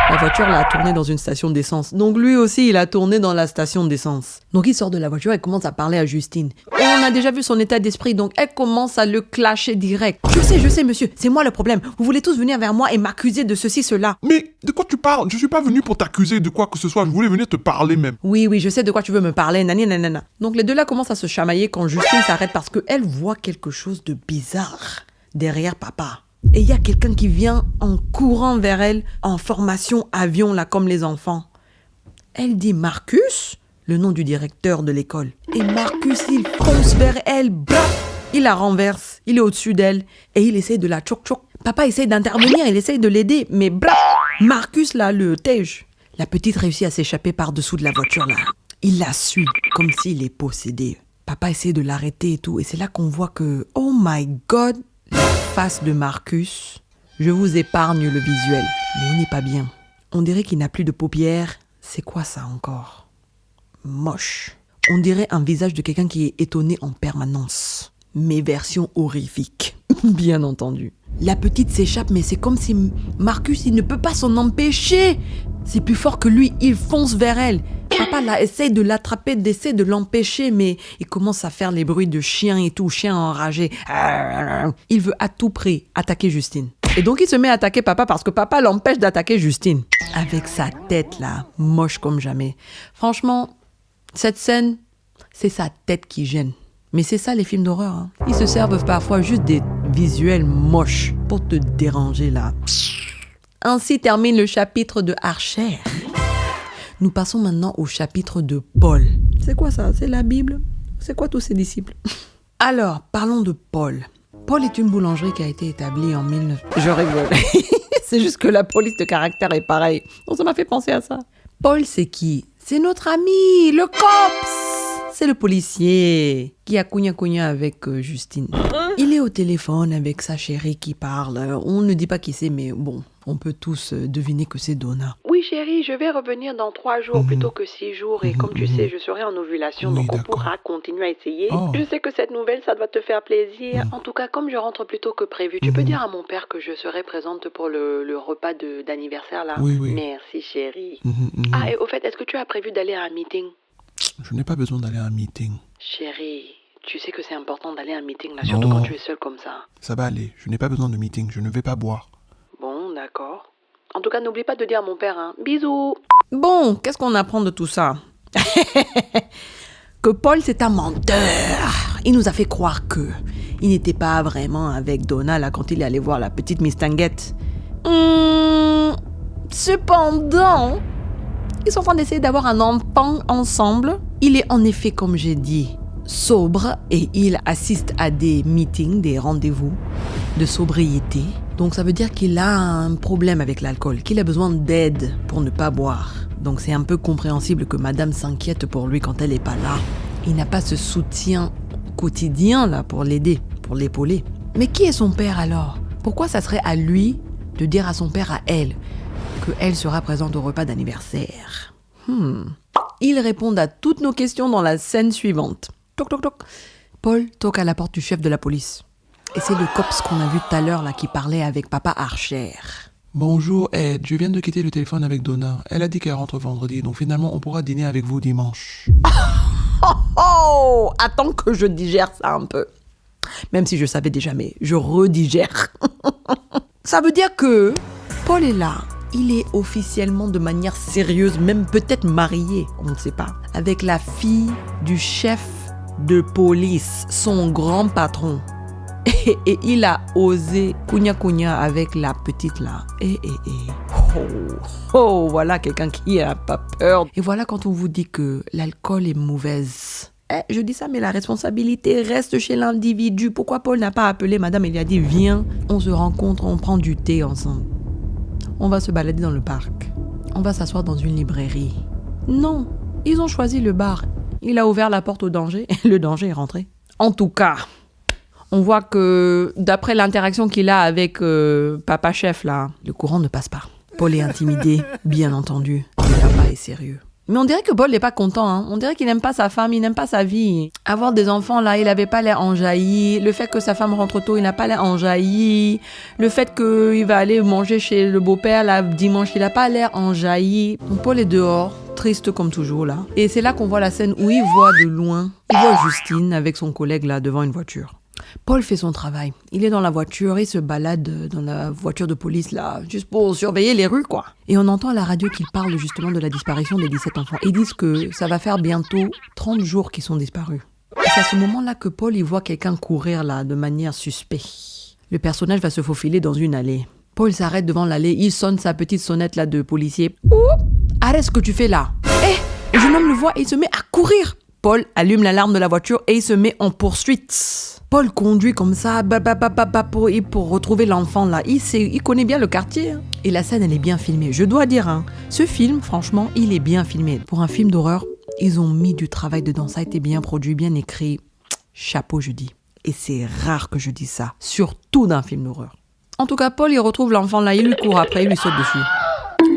Speaker 1: La voiture l'a tourné dans une station d'essence. Donc lui aussi, il a tourné dans la station d'essence. Donc il sort de la voiture et commence à parler à Justine. Et on a déjà vu son état d'esprit, donc elle commence à le clasher direct. Je sais, monsieur, c'est moi le problème. Vous voulez tous venir vers moi et m'accuser de ceci, cela.
Speaker 3: Mais de quoi tu parles? Je suis pas venu pour t'accuser de quoi que ce soit. Je voulais venir te parler même.
Speaker 1: Oui, je sais de quoi tu veux me parler, nani nanana. Donc les deux là commencent à se chamailler quand Justine s'arrête parce qu'elle voit quelque chose de bizarre derrière papa. Et il y a quelqu'un qui vient en courant vers elle, en formation avion, là, comme les enfants. Elle dit Marcus, le nom du directeur de l'école. Et Marcus, il fonce vers elle, il la renverse, il est au-dessus d'elle, et il essaye de la tchoc-tchoc. Papa essaye d'intervenir, il essaye de l'aider, mais Marcus, là, le tège. La petite réussit à s'échapper par-dessous de la voiture, là. Il la suit, comme s'il est possédé. Papa essaie de l'arrêter et tout, et c'est là qu'on voit que, oh my God, la face de Marcus, je vous épargne le visuel, mais il n'est pas bien. On dirait qu'il n'a plus de paupières. C'est quoi ça encore? Moche. On dirait un visage de quelqu'un qui est étonné en permanence. Mais version horrifique, bien entendu. La petite s'échappe, mais c'est comme si Marcus, il ne peut pas s'en empêcher. C'est plus fort que lui, il fonce vers elle. Papa là essaye de l'attraper, d'essayer de l'empêcher, mais il commence à faire les bruits de chien et tout, chien enragé. Il veut à tout prix attaquer Justine. Et donc il se met à attaquer papa parce que papa l'empêche d'attaquer Justine. Avec sa tête là, moche comme jamais. Franchement, cette scène, c'est sa tête qui gêne. Mais c'est ça les films d'horreur. Hein. Ils se servent parfois juste des visuels moches pour te déranger là. Ainsi termine le chapitre de Archer. Nous passons maintenant au chapitre de Paul. C'est quoi ça? C'est la Bible? C'est quoi tous ces disciples? Alors, parlons de Paul. Paul est une boulangerie qui a été établie en 1900... Je rigole. C'est juste que la police de caractère est pareille. Donc ça m'a fait penser à ça. Paul, c'est qui? C'est notre ami, le cops. C'est le policier qui a cogna avec Justine. Il est au téléphone avec sa chérie qui parle. On ne dit pas qui c'est, mais bon, on peut tous deviner que c'est Donna. Oui chérie, je vais revenir dans 3 jours plutôt que 6 jours. Et comme tu sais, je serai en ovulation,
Speaker 3: Oui,
Speaker 1: donc on
Speaker 3: d'accord.
Speaker 1: pourra continuer à essayer.
Speaker 3: Oh.
Speaker 1: Je sais que cette nouvelle, ça doit te faire plaisir. En tout cas, comme je rentre plus tôt que prévu, tu peux dire à mon père que je serai présente pour le repas d'anniversaire là.
Speaker 3: Oui.
Speaker 1: Merci chérie. Ah, et au fait, est-ce que tu as prévu d'aller à un meeting?
Speaker 3: Je n'ai pas besoin d'aller à un meeting.
Speaker 1: Chérie, tu sais que c'est important d'aller à un meeting là, surtout
Speaker 3: Non.
Speaker 1: quand tu es seule comme ça.
Speaker 3: Ça va aller. Je n'ai pas besoin de meeting. Je ne vais pas boire.
Speaker 1: Bon, d'accord. En tout cas, n'oublie pas de dire à mon père, hein. Bisous. Bon, qu'est-ce qu'on apprend de tout ça? Que Paul, c'est un menteur. Il nous a fait croire que il n'était pas vraiment avec Donna là quand il est allé voir la petite Miss Tanguette. Cependant, ils sont en train d'essayer d'avoir un enfant ensemble. Il est en effet, comme j'ai dit, sobre et il assiste à des meetings, des rendez-vous de sobriété. Donc ça veut dire qu'il a un problème avec l'alcool, qu'il a besoin d'aide pour ne pas boire. Donc c'est un peu compréhensible que madame s'inquiète pour lui quand elle n'est pas là. Il n'a pas ce soutien quotidien là pour l'aider, pour l'épauler. Mais qui est son père alors? Pourquoi ça serait à lui de dire à son père, à elle, qu'elle sera présente au repas d'anniversaire? Ils répondent à toutes nos questions dans la scène suivante. Toc, toc, toc. Paul toque à la porte du chef de la police. Et c'est le cops qu'on a vu tout à l'heure là qui parlait avec papa Archer.
Speaker 3: Bonjour Ed, je viens de quitter le téléphone avec Donna. Elle a dit qu'elle rentre vendredi, donc finalement on pourra dîner avec vous dimanche.
Speaker 1: Oh, attends que je digère ça un peu. Même si je savais déjà, mais je redigère. Ça veut dire que Paul est là, Il est officiellement de manière sérieuse, même peut-être marié, on ne sait pas, avec la fille du chef de police, son grand patron. Et il a osé cogna avec la petite là. Oh, voilà quelqu'un qui n'a pas peur. Et voilà quand on vous dit que l'alcool est mauvaise. Je dis ça, mais la responsabilité reste chez l'individu. Pourquoi Paul n'a pas appelé madame et lui a dit viens, on se rencontre, on prend du thé ensemble. On va se balader dans le parc. On va s'asseoir dans une librairie. Non, ils ont choisi le bar. Il a ouvert la porte au danger et le danger est rentré. En tout cas, on voit que d'après l'interaction qu'il a avec papa chef là, le courant ne passe pas. Paul est intimidé, bien entendu. Le papa est sérieux. Mais on dirait que Paul n'est pas content. Hein. On dirait qu'il n'aime pas sa femme, il n'aime pas sa vie. Avoir des enfants, là, il n'avait pas l'air enjailli. Le fait que sa femme rentre tôt, il n'a pas l'air enjailli. Le fait qu'il va aller manger chez le beau-père, là, dimanche, il n'a pas l'air enjailli. Donc, Paul est dehors, triste comme toujours, là. Et c'est là qu'on voit la scène où il voit de loin, il voit Justine avec son collègue, là, devant une voiture. Paul fait son travail. Il est dans la voiture, il se balade dans la voiture de police, là, juste pour surveiller les rues, quoi. Et on entend à la radio qu'ils parlent justement de la disparition des 17 enfants. Ils disent que ça va faire bientôt 30 jours qu'ils sont disparus. Et c'est à ce moment-là que Paul, il voit quelqu'un courir, là, de manière suspecte. Le personnage va se faufiler dans une allée. Paul s'arrête devant l'allée, il sonne sa petite sonnette, là, de policier. Ouh, arrête ce que tu fais, là. Le jeune homme le voit et il se met à courir. Paul allume l'alarme de la voiture et il se met en poursuite. Paul conduit comme ça, pour retrouver l'enfant là. Il connaît bien le quartier. Hein. Et la scène, elle est bien filmée. Je dois dire, hein, ce film, franchement, il est bien filmé. Pour un film d'horreur, ils ont mis du travail dedans. Ça a été bien produit, bien écrit. Chapeau, je dis. Et c'est rare que je dise ça, surtout dans un film d'horreur. En tout cas, Paul, il retrouve l'enfant là, il lui court après, il lui saute dessus.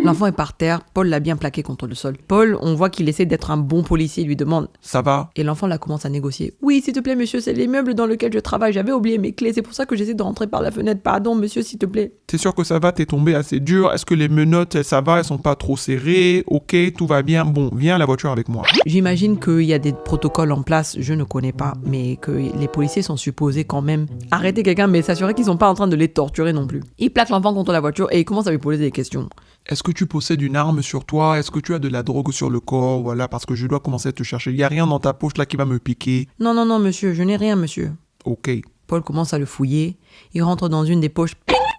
Speaker 1: L'enfant est par terre, Paul l'a bien plaqué contre le sol. Paul, on voit qu'il essaie d'être un bon policier, il lui demande «
Speaker 3: Ça va ?»
Speaker 1: Et l'enfant là commence à négocier. « Oui, s'il te plaît, monsieur, c'est l'immeuble dans lequel je travaille, j'avais oublié mes clés, c'est pour ça que j'essaie de rentrer par la fenêtre. Pardon, monsieur, s'il te plaît. »
Speaker 3: T'es sûr que ça va? T'es tombé assez dur? Est-ce que les menottes, ça va? Elles sont pas trop serrées? Ok, tout va bien. Bon, viens à la voiture avec moi.
Speaker 1: J'imagine qu'il y a des protocoles en place, je ne connais pas, mais que les policiers sont supposés quand même arrêter quelqu'un, mais s'assurer qu'ils sont pas en train de les torturer non plus. Il plaque l'enfant contre la voiture et il commence à lui poser des questions.
Speaker 3: Est-ce que tu possèdes une arme sur toi? Est-ce que tu as de la drogue sur le corps? Voilà, parce que je dois commencer à te chercher. Il n'y a rien dans ta poche là qui va me piquer.
Speaker 1: Non, monsieur, je n'ai rien, monsieur.
Speaker 3: Ok.
Speaker 1: Paul commence à le fouiller. Il rentre dans une des poches.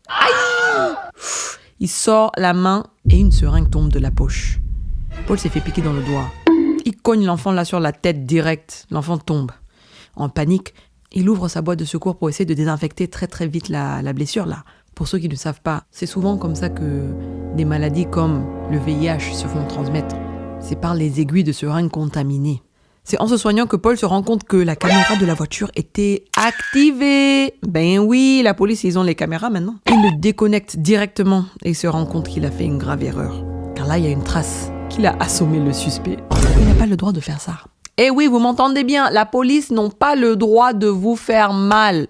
Speaker 1: Aïe! Il sort la main et une seringue tombe de la poche. Paul s'est fait piquer dans le doigt. Il cogne l'enfant là sur la tête direct. L'enfant tombe. En panique, il ouvre sa boîte de secours pour essayer de désinfecter très très vite la blessure là. Pour ceux qui ne savent pas, c'est souvent comme ça que des maladies comme le VIH se font transmettre. C'est par les aiguilles de seringue contaminées. C'est en se soignant que Paul se rend compte que la caméra de la voiture était activée. Ben oui, la police, ils ont les caméras maintenant. Il le déconnecte directement et se rend compte qu'il a fait une grave erreur. Car là, il y a une trace qu'il a assommé le suspect. Il n'a pas le droit de faire ça. Eh oui, vous m'entendez bien, la police n'a pas le droit de vous faire mal.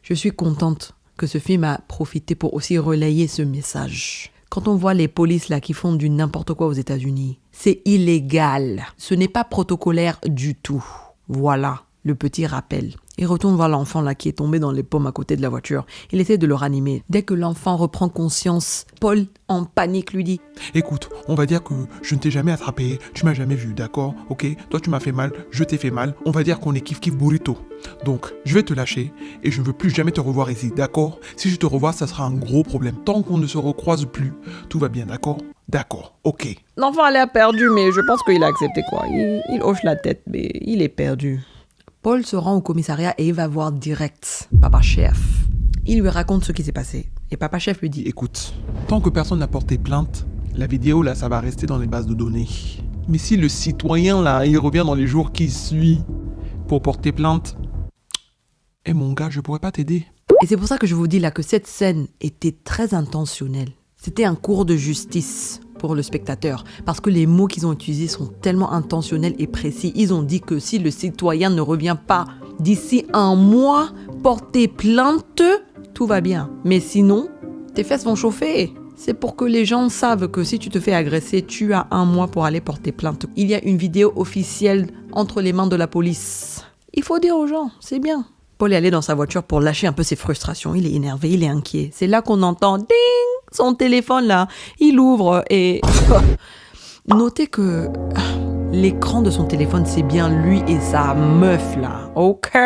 Speaker 1: Je suis contente que ce film a profité pour aussi relayer ce message. Quand on voit les polices là qui font du n'importe quoi aux États-Unis, c'est illégal. Ce n'est pas protocolaire du tout. Voilà le petit rappel. Il retourne voir l'enfant là qui est tombé dans les pommes à côté de la voiture. Il essaie de le ranimer. Dès que l'enfant reprend conscience, Paul, en panique, lui dit
Speaker 3: « Écoute, on va dire que je ne t'ai jamais attrapé, tu m'as jamais vu, d'accord? Ok? Toi, tu m'as fait mal, je t'ai fait mal. On va dire qu'on est kiff-kiff burrito. Donc, je vais te lâcher et je ne veux plus jamais te revoir ici, d'accord? Si je te revois, ça sera un gros problème. Tant qu'on ne se recroise plus, tout va bien, d'accord? D'accord, ok. »
Speaker 1: L'enfant a l'air perdu, mais je pense qu'il a accepté quoi. Il hoche la tête, mais il est perdu. Paul se rend au commissariat et il va voir direct Papa Chef. Il lui raconte ce qui s'est passé. Et Papa Chef lui dit «
Speaker 3: Écoute, tant que personne n'a porté plainte, la vidéo là, ça va rester dans les bases de données. Mais si le citoyen là, il revient dans les jours qui suivent pour porter plainte, mon gars, je pourrais pas t'aider. »
Speaker 1: Et c'est pour ça que je vous dis là que cette scène était très intentionnelle. C'était un cours de justice pour le spectateur, parce que les mots qu'ils ont utilisés sont tellement intentionnels et précis. Ils ont dit que si le citoyen ne revient pas d'ici un mois, porter plainte, tout va bien. Mais sinon, tes fesses vont chauffer. C'est pour que les gens savent que si tu te fais agresser, tu as un mois pour aller porter plainte. Il y a une vidéo officielle entre les mains de la police. Il faut dire aux gens, c'est bien. Paul est allé dans sa voiture pour lâcher un peu ses frustrations. Il est énervé, il est inquiet. C'est là qu'on entend « ding ». son téléphone là, il ouvre et... Notez que l'écran de son téléphone, c'est bien lui et sa meuf là, ok?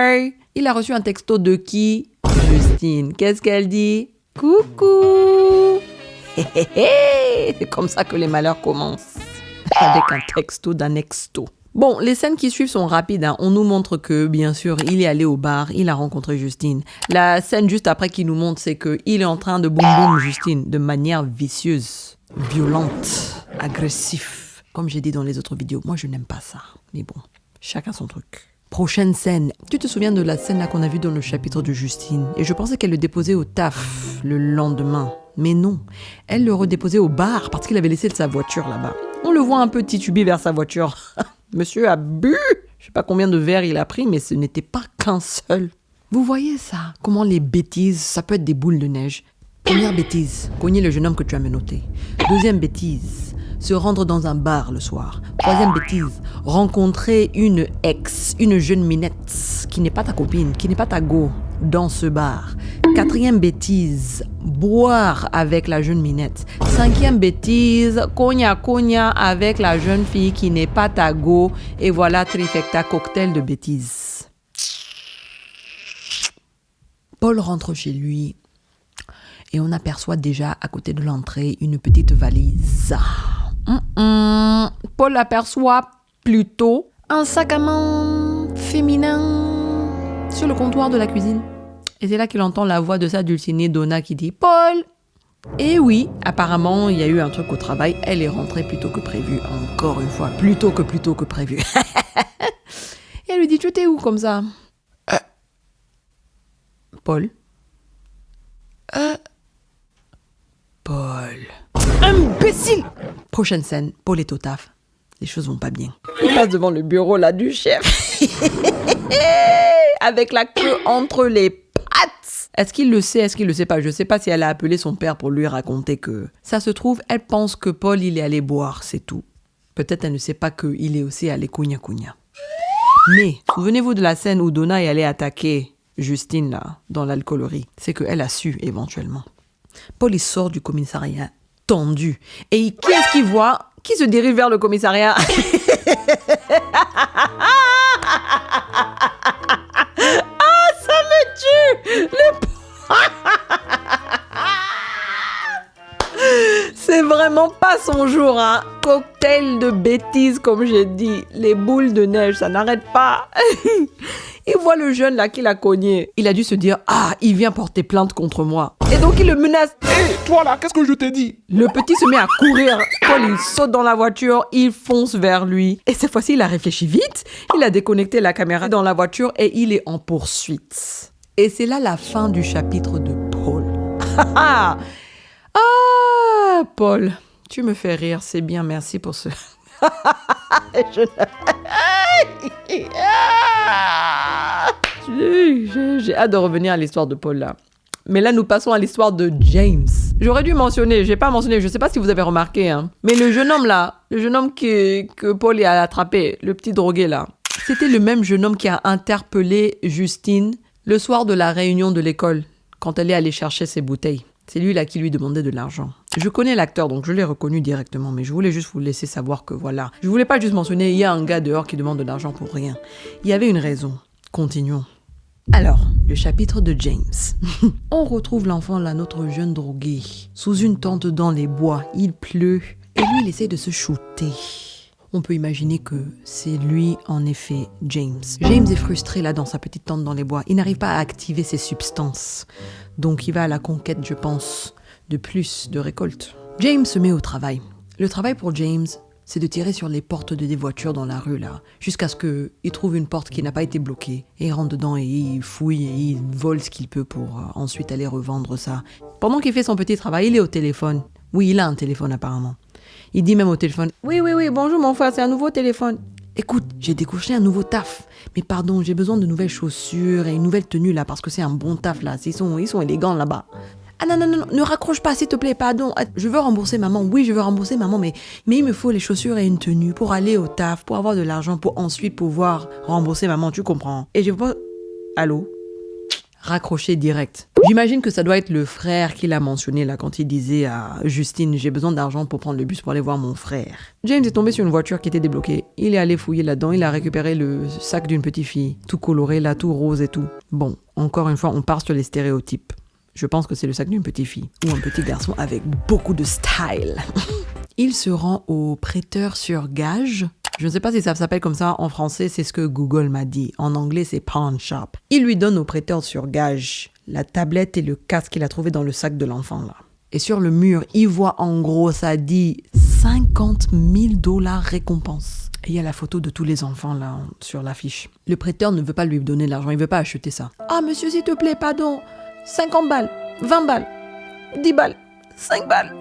Speaker 1: Il a reçu un texto de qui? Justine. Qu'est-ce qu'elle dit? Coucou! C'est comme ça que les malheurs commencent. Avec un texto d'un exto. Bon, les scènes qui suivent sont rapides. On nous montre que, bien sûr, il est allé au bar, il a rencontré Justine. La scène juste après qu'il nous montre, c'est qu'il est en train de boum boum Justine de manière vicieuse, violente, agressive. Comme j'ai dit dans les autres vidéos, moi je n'aime pas ça. Mais bon, chacun son truc. Prochaine scène. Tu te souviens de la scène là qu'on a vue dans le chapitre de Justine? Et je pensais qu'elle le déposait au taf le lendemain. Mais non, elle le redéposait au bar parce qu'il avait laissé sa voiture là-bas. On le voit un peu tituber vers sa voiture. Monsieur a bu. Je sais pas combien de verres il a pris, mais ce n'était pas qu'un seul. Vous voyez ça? Comment les bêtises, ça peut être des boules de neige. Première bêtise, cogner le jeune homme que tu as menotté. Deuxième bêtise, se rendre dans un bar le soir. Troisième bêtise, rencontrer une ex, une jeune minette qui n'est pas ta copine, qui n'est pas ta go dans ce bar. Quatrième bêtise, boire avec la jeune minette. Cinquième bêtise, cogna avec la jeune fille qui n'est pas ta go. Et voilà, trifecta cocktail de bêtises. Paul rentre chez lui et on aperçoit déjà à côté de l'entrée une petite valise. Paul aperçoit plutôt un sac à main féminin sur le comptoir de la cuisine. Et c'est là qu'il entend la voix de sa dulcinée Donna qui dit « Paul !» Et oui, apparemment, il y a eu un truc au travail. Elle est rentrée plus tôt que prévu. Encore une fois, plus tôt que prévu. Et elle lui dit « Tu étais où comme ça ?» Paul. Paul. Imbécile! Prochaine scène, Paul est au taf. Les choses vont pas bien. Il passe devant le bureau là du chef. Avec la queue entre les pattes. Est-ce qu'il le sait? Est-ce qu'il le sait pas? Je sais pas si elle a appelé son père pour lui raconter que... Ça se trouve, elle pense que Paul, il est allé boire, c'est tout. Peut-être elle ne sait pas qu'il est aussi allé cogna. Mais, souvenez-vous de la scène où Donna est allée attaquer Justine là, dans l'alcoolerie. C'est qu'elle a su éventuellement. Paul, il sort du commissariat tendu. Et qui est-ce qu'il voit? Qui se dirige vers le commissariat? Ah, ça me tue! C'est vraiment pas son jour, hein. Cocktail de bêtises, comme j'ai dit. Les boules de neige, ça n'arrête pas. Il voit le jeune là qui l'a cogné. Il a dû se dire, ah, il vient porter plainte contre moi. Et donc il le menace.
Speaker 3: Hé, toi là, qu'est-ce que je t'ai dit?
Speaker 1: Le petit se met à courir. Paul, il saute dans la voiture, il fonce vers lui. Et cette fois-ci, il a réfléchi vite. Il a déconnecté la caméra dans la voiture et il est en poursuite. Et c'est là la fin du chapitre de Paul. Ah, Paul, tu me fais rire, c'est bien, merci pour ce... J'ai hâte de revenir à l'histoire de Paul là. Mais là, nous passons à l'histoire de James. J'aurais dû mentionner, j'ai pas mentionné, je sais pas si vous avez remarqué, hein. Mais le jeune homme là, le jeune homme que Paul a attrapé, le petit drogué là, c'était le même jeune homme qui a interpellé Justine le soir de la réunion de l'école, quand elle est allée chercher ses bouteilles. C'est lui là qui lui demandait de l'argent. Je connais l'acteur, donc je l'ai reconnu directement, mais je voulais juste vous laisser savoir que voilà. Je voulais pas juste mentionner, il y a un gars dehors qui demande de l'argent pour rien. Il y avait une raison. Continuons. Alors, le chapitre de James. On retrouve l'enfant là, notre jeune drogué, sous une tente dans les bois. Il pleut, et lui il essaie de se shooter. On peut imaginer que c'est lui, en effet, James. James est frustré là dans sa petite tente dans les bois. Il n'arrive pas à activer ses substances. Donc il va à la conquête, je pense, de plus de récoltes. James se met au travail. Le travail pour James, c'est de tirer sur les portes des voitures dans la rue là, jusqu'à ce qu'il trouve une porte qui n'a pas été bloquée. Et il rentre dedans et il fouille et il vole ce qu'il peut pour ensuite aller revendre ça. Pendant qu'il fait son petit travail, il est au téléphone. Oui, il a un téléphone apparemment. Il dit même au téléphone, oui, bonjour mon frère, c'est un nouveau téléphone. Écoute, j'ai décroché un nouveau taf. Mais pardon, j'ai besoin de nouvelles chaussures et une nouvelle tenue là, parce que c'est un bon taf là. Ils sont élégants là-bas. Ah non, ne raccroche pas s'il te plaît, pardon. Je veux rembourser maman, oui je veux rembourser maman, mais il me faut les chaussures et une tenue pour aller au taf, pour avoir de l'argent, pour ensuite pouvoir rembourser maman, tu comprends. Et je vois, allô? raccroché direct. J'imagine que ça doit être le frère qui l'a mentionné là quand il disait à Justine, j'ai besoin d'argent pour prendre le bus pour aller voir mon frère. James est tombé sur une voiture qui était débloquée. Il est allé fouiller là-dedans, il a récupéré le sac d'une petite fille, tout coloré là, tout rose et tout. Bon, encore une fois, on part sur les stéréotypes. Je pense que c'est le sac d'une petite fille ou un petit garçon avec beaucoup de style. Il se rend au prêteur sur gage. Je ne sais pas si ça s'appelle comme ça en français, c'est ce que Google m'a dit. En anglais, c'est pawn shop. Il lui donne au prêteur sur gage la tablette et le casque qu'il a trouvé dans le sac de l'enfant là. Et sur le mur, il voit en gros, ça dit $50,000 récompense. Et il y a la photo de tous les enfants là sur l'affiche. Le prêteur ne veut pas lui donner de l'argent, il ne veut pas acheter ça. Ah monsieur, s'il te plaît, pardon. 50 balles, 20 balles, 10 balles, 5 balles.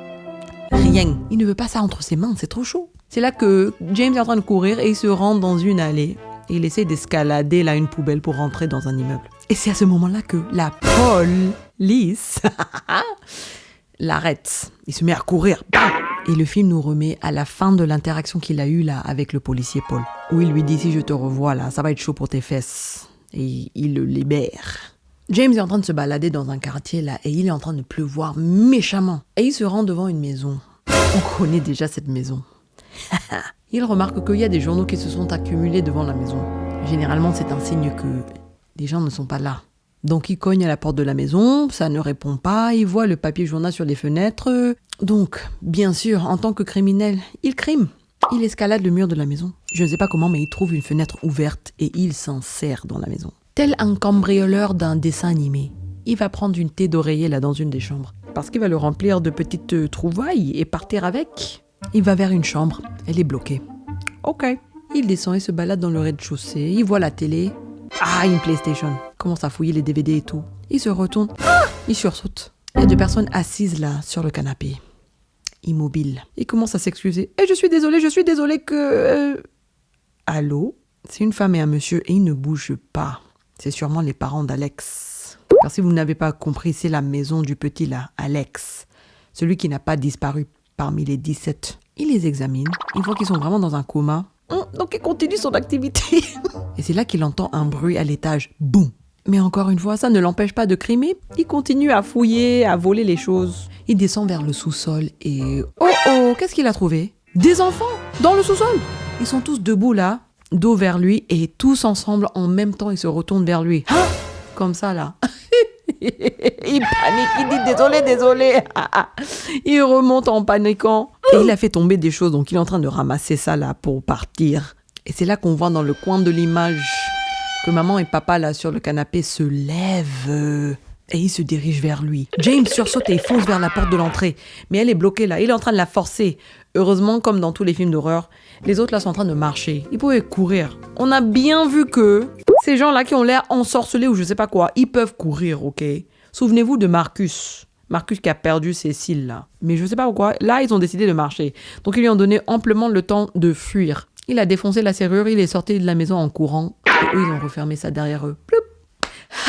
Speaker 1: Rien. Il ne veut pas ça entre ses mains, c'est trop chaud. C'est là que James est en train de courir et il se rend dans une allée. Et il essaie d'escalader là une poubelle pour rentrer dans un immeuble. Et c'est à ce moment-là que la police l'arrête. Il se met à courir. Bam. Et le film nous remet à la fin de l'interaction qu'il a eue là avec le policier Paul. Où il lui dit, si je te revois là, ça va être chaud pour tes fesses. Et il le libère. James est en train de se balader dans un quartier là et il est en train de pleuvoir méchamment. Et il se rend devant une maison. On connaît déjà cette maison. Il remarque qu'il y a des journaux qui se sont accumulés devant la maison. Généralement, c'est un signe que les gens ne sont pas là. Donc, il cogne à la porte de la maison, ça ne répond pas, il voit le papier journal sur les fenêtres. Donc, bien sûr, en tant que criminel, il crime. Il escalade le mur de la maison. Je ne sais pas comment, mais il trouve une fenêtre ouverte et il s'insère dans la maison. Tel un cambrioleur d'un dessin animé, il va prendre une thé d'oreiller là dans une des chambres. Parce qu'il va le remplir de petites trouvailles et partir avec. Il va vers une chambre, elle est bloquée. Ok. Il descend et se balade dans le rez-de-chaussée, il voit la télé. Ah, une PlayStation. Il commence à fouiller les DVD et tout. Il se retourne, il sursaute. Il y a deux personnes assises là sur le canapé, immobiles. Il commence à s'excuser. « je suis désolé que... Allô ?» C'est une femme et un monsieur et ils ne bougent pas. C'est sûrement les parents d'Alex. Car si vous n'avez pas compris, c'est la maison du petit là, Alex. Celui qui n'a pas disparu parmi les 17. Il les examine, il voit qu'ils sont vraiment dans un coma. Donc il continue son activité. Et c'est là qu'il entend un bruit à l'étage. Boum. Mais encore une fois, ça ne l'empêche pas de crimer. Il continue à fouiller, à voler les choses. Il descend vers le sous-sol et... Oh, qu'est-ce qu'il a trouvé? Des enfants dans le sous-sol. Ils sont tous debout là, dos vers lui, et tous ensemble, en même temps, ils se retournent vers lui. Hein? Comme ça là. Il panique, il dit désolé. Il remonte en paniquant. Et il a fait tomber des choses, donc il est en train de ramasser ça là pour partir. Et c'est là qu'on voit dans le coin de l'image que maman et papa là sur le canapé se lèvent. Et ils se dirigent vers lui. James sursaute et fonce vers la porte de l'entrée. Mais elle est bloquée là, il est en train de la forcer. Heureusement, comme dans tous les films d'horreur, les autres là sont en train de marcher. Ils pouvaient courir. On a bien vu que ces gens-là qui ont l'air ensorcelés ou je sais pas quoi, ils peuvent courir, ok? Souvenez-vous de Marcus. Marcus qui a perdu ses cils là. Mais je sais pas pourquoi, là ils ont décidé de marcher. Donc ils lui ont donné amplement le temps de fuir. Il a défoncé la serrure, il est sorti de la maison en courant. Et eux, ils ont refermé ça derrière eux. Ploup.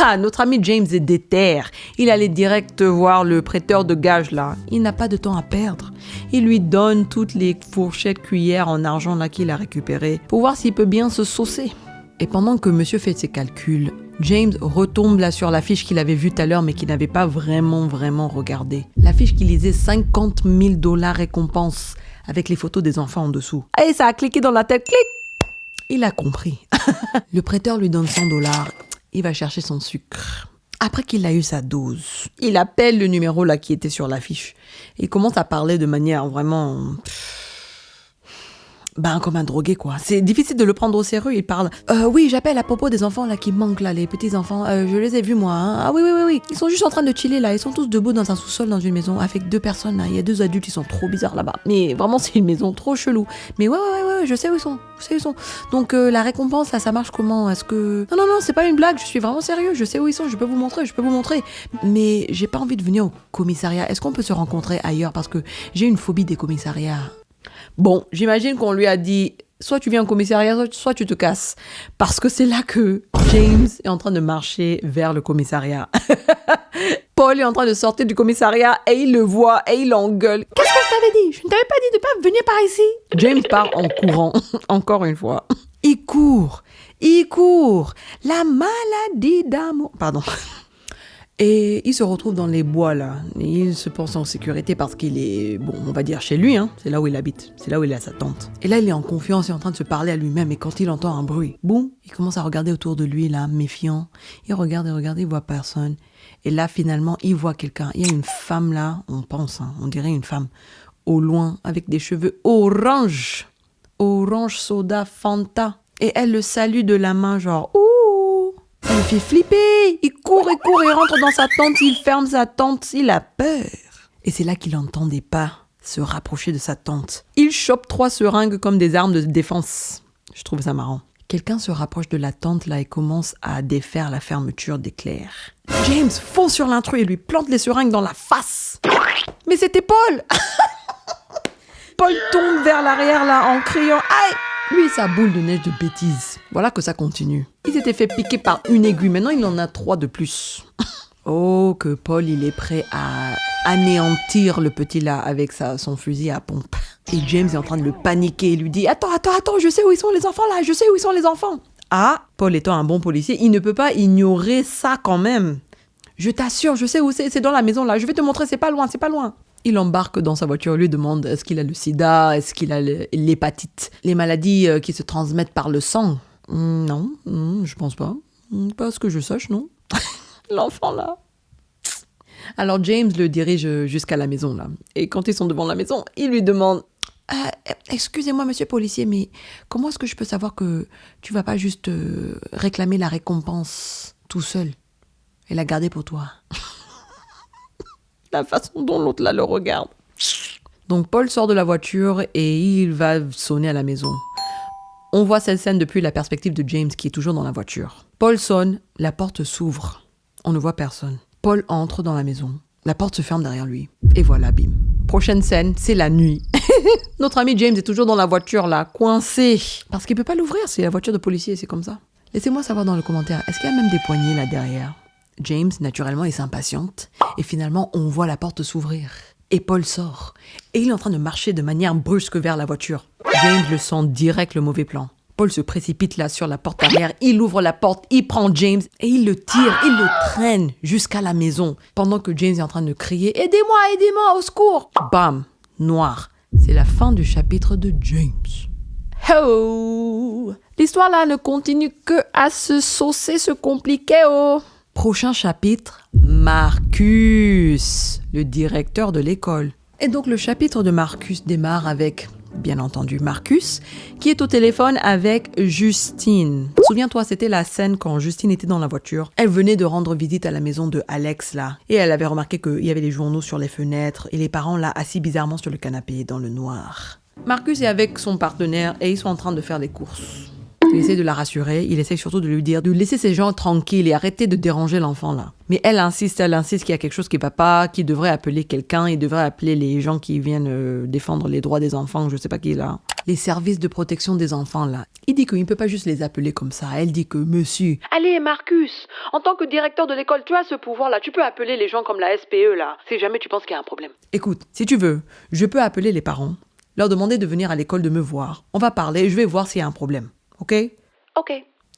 Speaker 1: Ah, notre ami James est déter. Il allait direct voir le prêteur de gage là. Il n'a pas de temps à perdre. Il lui donne toutes les fourchettes cuillères en argent là qu'il a récupérées pour voir s'il peut bien se saucer. Et pendant que monsieur fait ses calculs, James retombe là sur l'affiche qu'il avait vue tout à l'heure mais qu'il n'avait pas vraiment regardé. L'affiche qui lisait $50,000 récompense avec les photos des enfants en dessous. Et ça a cliqué dans la tête, clic. Il a compris. Le prêteur lui donne $100. Il va chercher son sucre. Après qu'il a eu sa dose, il appelle le numéro là qui était sur l'affiche. Il commence à parler de manière vraiment... comme un drogué quoi. C'est difficile de le prendre au sérieux. Il parle. Oui, j'appelle à propos des enfants là qui manquent là, les petits enfants. Je les ai vus moi. Hein. Ah oui. Ils sont juste en train de chiller là. Ils sont tous debout dans un sous-sol dans une maison avec 2 personnes là. Il y a 2 adultes, ils sont trop bizarres là-bas. Mais vraiment c'est une maison trop chelou. Mais ouais, je sais où ils sont. Donc la récompense là, ça marche comment? Est-ce que... Non, c'est pas une blague. Je suis vraiment sérieux. Je sais où ils sont. Je peux vous montrer. Mais j'ai pas envie de venir au commissariat. Est-ce qu'on peut se rencontrer ailleurs? Parce que j'ai une phobie des commissariats. Bon, j'imagine qu'on lui a dit soit tu viens au commissariat, soit tu te casses. Parce que c'est là que James est en train de marcher vers le commissariat. Paul est en train de sortir du commissariat et il le voit et il engueule. Qu'est-ce que je t'avais dit? Je ne t'avais pas dit de pas venir par ici. James part en courant, encore une fois. Il court. La maladie d'amour. Pardon. Et il se retrouve dans les bois là. Et il se pense en sécurité parce qu'il est, bon, on va dire chez lui, hein. C'est là où il habite. C'est là où il a sa tante. Et là, il est en confiance et en train de se parler à lui-même. Et quand il entend un bruit, boum, il commence à regarder autour de lui là, méfiant. Il regarde, il voit personne. Et là, finalement, il voit quelqu'un. Il y a une femme là, on pense, hein, on dirait une femme, au loin, avec des cheveux orange. Orange soda Fanta. Et elle le salue de la main, genre, ouh! Ça le fait flipper! Il court, il rentre dans sa tente, il ferme sa tente, il a peur. Et c'est là qu'il entend des pas se rapprocher de sa tente. Il chope 3 seringues comme des armes de défense. Je trouve ça marrant. Quelqu'un se rapproche de la tente là et commence à défaire la fermeture d'éclair. James fonce sur l'intrus et lui plante les seringues dans la face. Mais c'était Paul! Paul tombe vers l'arrière là en criant « Aïe !» Lui, sa boule de neige de bêtises. Voilà que ça continue. Il s'était fait piquer par une aiguille. Maintenant, il en a 3 de plus. Oh, que Paul, il est prêt à anéantir le petit là avec son fusil à pompe. Et James est en train de le paniquer. Il lui dit « Attends, je sais où ils sont les enfants là. Je sais où ils sont les enfants. » Ah, Paul étant un bon policier, il ne peut pas ignorer ça quand même. « Je t'assure, je sais où c'est dans la maison là. Je vais te montrer, c'est pas loin. Il embarque dans sa voiture, lui demande est-ce qu'il a le sida, est-ce qu'il a l'hépatite, les maladies qui se transmettent par le sang. Non, je pense pas. Pas ce que je sache, non. L'enfant là. Alors James le dirige jusqu'à la maison là. Et quand ils sont devant la maison, il lui demande excusez-moi monsieur policier, mais comment est-ce que je peux savoir que tu vas pas juste réclamer la récompense tout seul et la garder pour toi? La façon dont l'autre là le regarde. Donc Paul sort de la voiture et il va sonner à la maison. On voit cette scène depuis la perspective de James qui est toujours dans la voiture. Paul sonne, la porte s'ouvre. On ne voit personne. Paul entre dans la maison. La porte se ferme derrière lui. Et voilà, bim. Prochaine scène, c'est la nuit. Notre ami James est toujours dans la voiture là, coincé. Parce qu'il ne peut pas l'ouvrir, c'est la voiture de policier, c'est comme ça. Laissez-moi savoir dans le commentaire, est-ce qu'il y a même des poignées là derrière ? James, naturellement, il s'impatiente. Et finalement, on voit la porte s'ouvrir. Et Paul sort. Et il est en train de marcher de manière brusque vers la voiture. James le sent direct le mauvais plan. Paul se précipite là sur la porte arrière. Il ouvre la porte, il prend James et il le tire, il le traîne jusqu'à la maison. Pendant que James est en train de crier « Aidez-moi, au secours !» Bam, noir. C'est la fin du chapitre de James. Oh! L'histoire là ne continue que à se saucer, se compliquer, oh! Prochain chapitre, Marcus, le directeur de l'école. Et donc le chapitre de Marcus démarre avec, bien entendu, Marcus, qui est au téléphone avec Justine. Souviens-toi, c'était la scène quand Justine était dans la voiture. Elle venait de rendre visite à la maison de Alex, là. Et elle avait remarqué qu'il y avait des journaux sur les fenêtres et les parents, là, assis bizarrement sur le canapé, dans le noir. Marcus est avec son partenaire et ils sont en train de faire des courses. Il essaie de la rassurer, il essaie surtout de lui dire de laisser ces gens tranquilles et arrêter de déranger l'enfant là. Mais elle insiste qu'il y a quelque chose qui va pas, qu'il devrait appeler quelqu'un, il devrait appeler les gens qui viennent défendre les droits des enfants, je sais pas qui est là. Les services de protection des enfants là. Il dit qu'il ne peut pas juste les appeler comme ça. Elle dit que monsieur... Allez Marcus, en tant que directeur de l'école, tu as ce pouvoir là, tu peux appeler les gens comme la SPE là, si jamais tu penses qu'il y a un problème. Écoute, si tu veux, je peux appeler les parents, leur demander de venir à l'école de me voir. On va parler, je vais voir s'il y a un problème. Ok.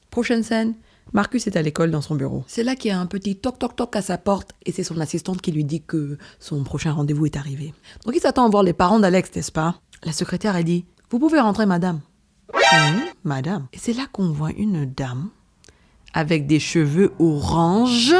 Speaker 1: Prochaine scène, Marcus est à l'école dans son bureau. C'est là qu'il y a un petit toc-toc-toc à sa porte et c'est son assistante qui lui dit que son prochain rendez-vous est arrivé. Donc il s'attend à voir les parents d'Alex, n'est-ce pas? La secrétaire a dit « Vous pouvez rentrer, madame. » Madame. Et c'est là qu'on voit une dame avec des cheveux orange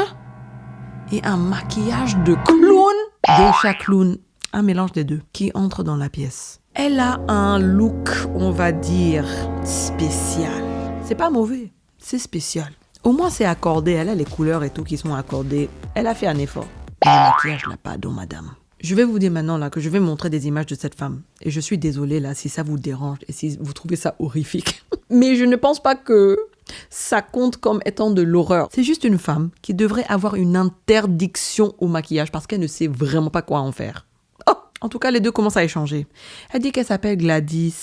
Speaker 1: et un maquillage de clown, geisha clown, un mélange des deux, qui entre dans la pièce. Elle a un look, on va dire, spécial. C'est pas mauvais, c'est spécial. Au moins, c'est accordé. Elle a les couleurs et tout qui sont accordées. Elle a fait un effort. Mais le maquillage n'a pas d'eau, madame. Je vais vous dire maintenant là que je vais montrer des images de cette femme. Et je suis désolée là si ça vous dérange et si vous trouvez ça horrifique. Mais je ne pense pas que ça compte comme étant de l'horreur. C'est juste une femme qui devrait avoir une interdiction au maquillage parce qu'elle ne sait vraiment pas quoi en faire. En tout cas, les deux commencent à échanger. Elle dit qu'elle s'appelle Gladys.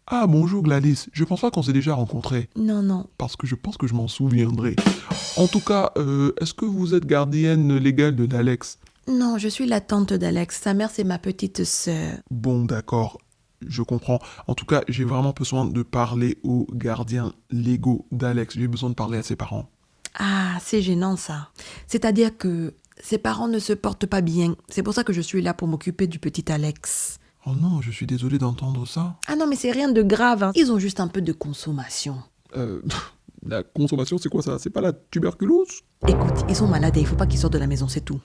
Speaker 3: Ah, bonjour Gladys. Je pense pas qu'on s'est déjà rencontrés.
Speaker 1: Non.
Speaker 3: Parce que je pense que je m'en souviendrai. En tout cas, est-ce que vous êtes gardienne légale de d'Alex?
Speaker 1: Non, je suis la tante d'Alex. Sa mère, c'est ma petite sœur.
Speaker 3: Bon, d'accord. Je comprends. En tout cas, j'ai vraiment besoin de parler aux gardiens légaux d'Alex. J'ai besoin de parler à ses parents.
Speaker 1: Ah, c'est gênant ça. C'est-à-dire que Ses parents ne se portent pas bien. C'est pour ça que je suis là pour m'occuper du petit Alex.
Speaker 3: Oh non, je suis désolé d'entendre ça.
Speaker 1: Ah non, mais c'est rien de grave. Hein. Ils ont juste un peu de consommation.
Speaker 3: La consommation, c'est quoi ça? C'est pas la tuberculose?
Speaker 1: Écoute, ils sont malades et il faut pas qu'ils sortent de la maison, c'est tout.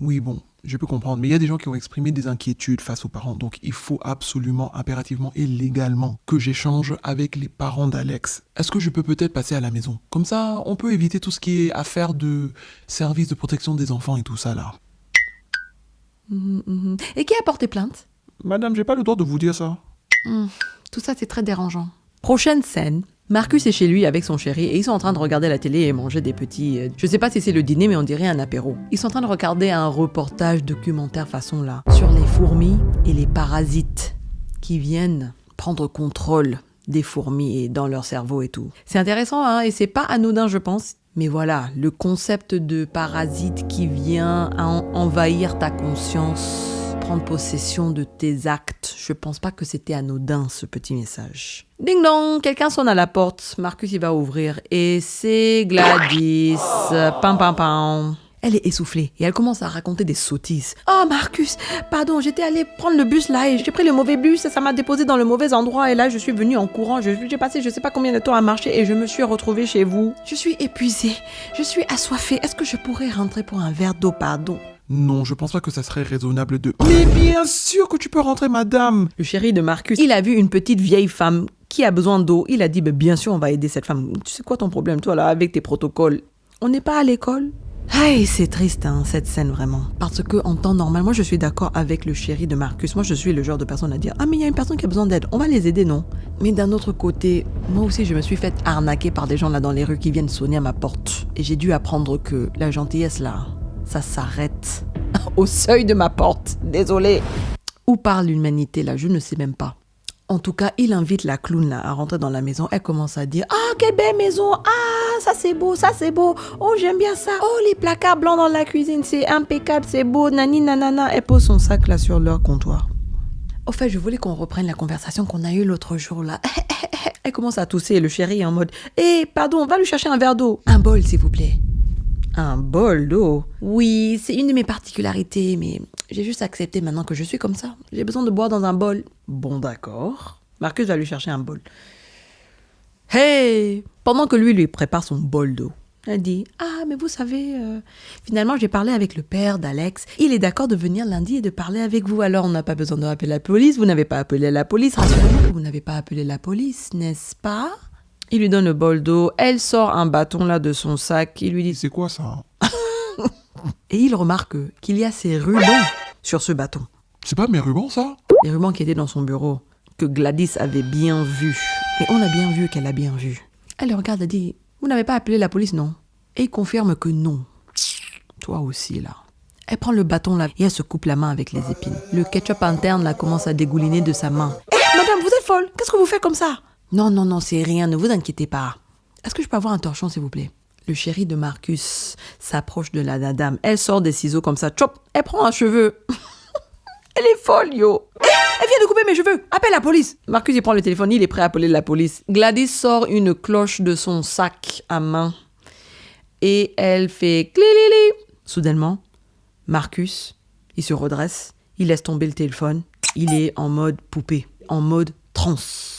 Speaker 3: Oui, bon, je peux comprendre. Mais il y a des gens qui ont exprimé des inquiétudes face aux parents. Donc, il faut absolument, impérativement et légalement que j'échange avec les parents d'Alex. Est-ce que je peux peut-être passer à la maison? Comme ça, on peut éviter tout ce qui est affaire de service de protection des enfants et tout ça, là.
Speaker 1: Et qui a porté plainte?
Speaker 3: Madame, j'ai pas le droit de vous dire ça.
Speaker 1: Tout ça, c'est très dérangeant. Prochaine scène. Marcus est chez lui avec son chéri et ils sont en train de regarder la télé et manger des petits... je sais pas si c'est le dîner, mais on dirait un apéro. Ils sont en train de regarder un reportage documentaire façon là, sur les fourmis et les parasites qui viennent prendre contrôle des fourmis et dans leur cerveau et tout. C'est intéressant, hein, et c'est pas anodin, je pense. Mais voilà, le concept de parasite qui vient envahir ta conscience, prendre possession de tes actes. Je pense pas que c'était anodin, ce petit message. Ding dong, quelqu'un sonne à la porte. Marcus, il va ouvrir. Et c'est Gladys. Pam pam pam. Elle est essoufflée et elle commence à raconter des sottises. « Oh Marcus, pardon, j'étais allée prendre le bus là et j'ai pris le mauvais bus et ça m'a déposé dans le mauvais endroit et là je suis venue en courant. J'ai passé je sais pas combien de temps à marcher et je me suis retrouvée chez vous. Je suis épuisée, je suis assoiffée. Est-ce que je pourrais rentrer pour un verre d'eau, pardon ?»
Speaker 3: Non, je pense pas que ça serait raisonnable de... Mais bien sûr que tu peux rentrer, madame.
Speaker 1: Le chéri de Marcus, il a vu une petite vieille femme qui a besoin d'eau. Il a dit, bien sûr, on va aider cette femme. Tu sais quoi ton problème, toi, là, avec tes protocoles? On n'est pas à l'école? Aïe, c'est triste, hein, cette scène, vraiment. Parce que en temps normal, moi, je suis d'accord avec le chéri de Marcus. Moi, je suis le genre de personne à dire, ah, mais il y a une personne qui a besoin d'aide. On va les aider, non? Mais d'un autre côté, moi aussi, je me suis fait arnaquer par des gens, là, dans les rues qui viennent sonner à ma porte. Et j'ai dû apprendre que la gentillesse, là, ça s'arrête au seuil de ma porte. Désolée. Où parle l'humanité, là? Je ne sais même pas. En tout cas, il invite la clown là, à rentrer dans la maison. Elle commence à dire « Ah, quelle belle maison! Ah, ça c'est beau, ça c'est beau! Oh, j'aime bien ça! Oh, les placards blancs dans la cuisine, c'est impeccable, c'est beau! Nani, nanana! » Elle pose son sac là sur leur comptoir. Au fait, je voulais qu'on reprenne la conversation qu'on a eue l'autre jour là. Elle commence à tousser et le chéri est en mode « Eh, pardon, va lui chercher un verre d'eau. Un bol, s'il vous plaît. » Un bol d'eau? Oui, c'est une de mes particularités, mais j'ai juste accepté maintenant que je suis comme ça. J'ai besoin de boire dans un bol. Bon, d'accord. Marcus va lui chercher un bol. Hey! Pendant que lui prépare son bol d'eau, elle dit « Ah, mais vous savez, finalement, j'ai parlé avec le père d'Alex. Il est d'accord de venir lundi et de parler avec vous. Alors, on n'a pas besoin de rappeler la police. Vous n'avez pas appelé la police. Rassurez-moi que vous n'avez pas appelé la police, n'est-ce pas? » Il lui donne le bol d'eau. Elle sort un bâton là de son sac. Il lui dit «
Speaker 3: C'est quoi ça? »
Speaker 1: Et il remarque qu'il y a ses rubans sur ce bâton.
Speaker 3: C'est pas mes rubans, ça?
Speaker 1: Les rubans qui étaient dans son bureau, que Gladys avait bien vus. Et on a bien vu qu'elle a bien vu. Elle le regarde et dit « Vous n'avez pas appelé la police, non ?» Et il confirme que non. Toi aussi, là. Elle prend le bâton là et elle se coupe la main avec les épines. Le ketchup interne là commence à dégouliner de sa main. « Hé, madame, vous êtes folle! Qu'est-ce que vous faites comme ça ?» Non, non, non, c'est rien, ne vous inquiétez pas. Est-ce que je peux avoir un torchon, s'il vous plaît? Le chéri de Marcus s'approche de la dame. Elle sort des ciseaux comme ça. Chop, elle prend un cheveu. Elle est folle, yo. Elle vient de couper mes cheveux. Appelle la police. Marcus, il prend le téléphone. Il est prêt à appeler la police. Gladys sort une cloche de son sac à main. Et elle fait clilili. Soudainement, Marcus, il se redresse. Il laisse tomber le téléphone. Il est en mode poupée. En mode transe.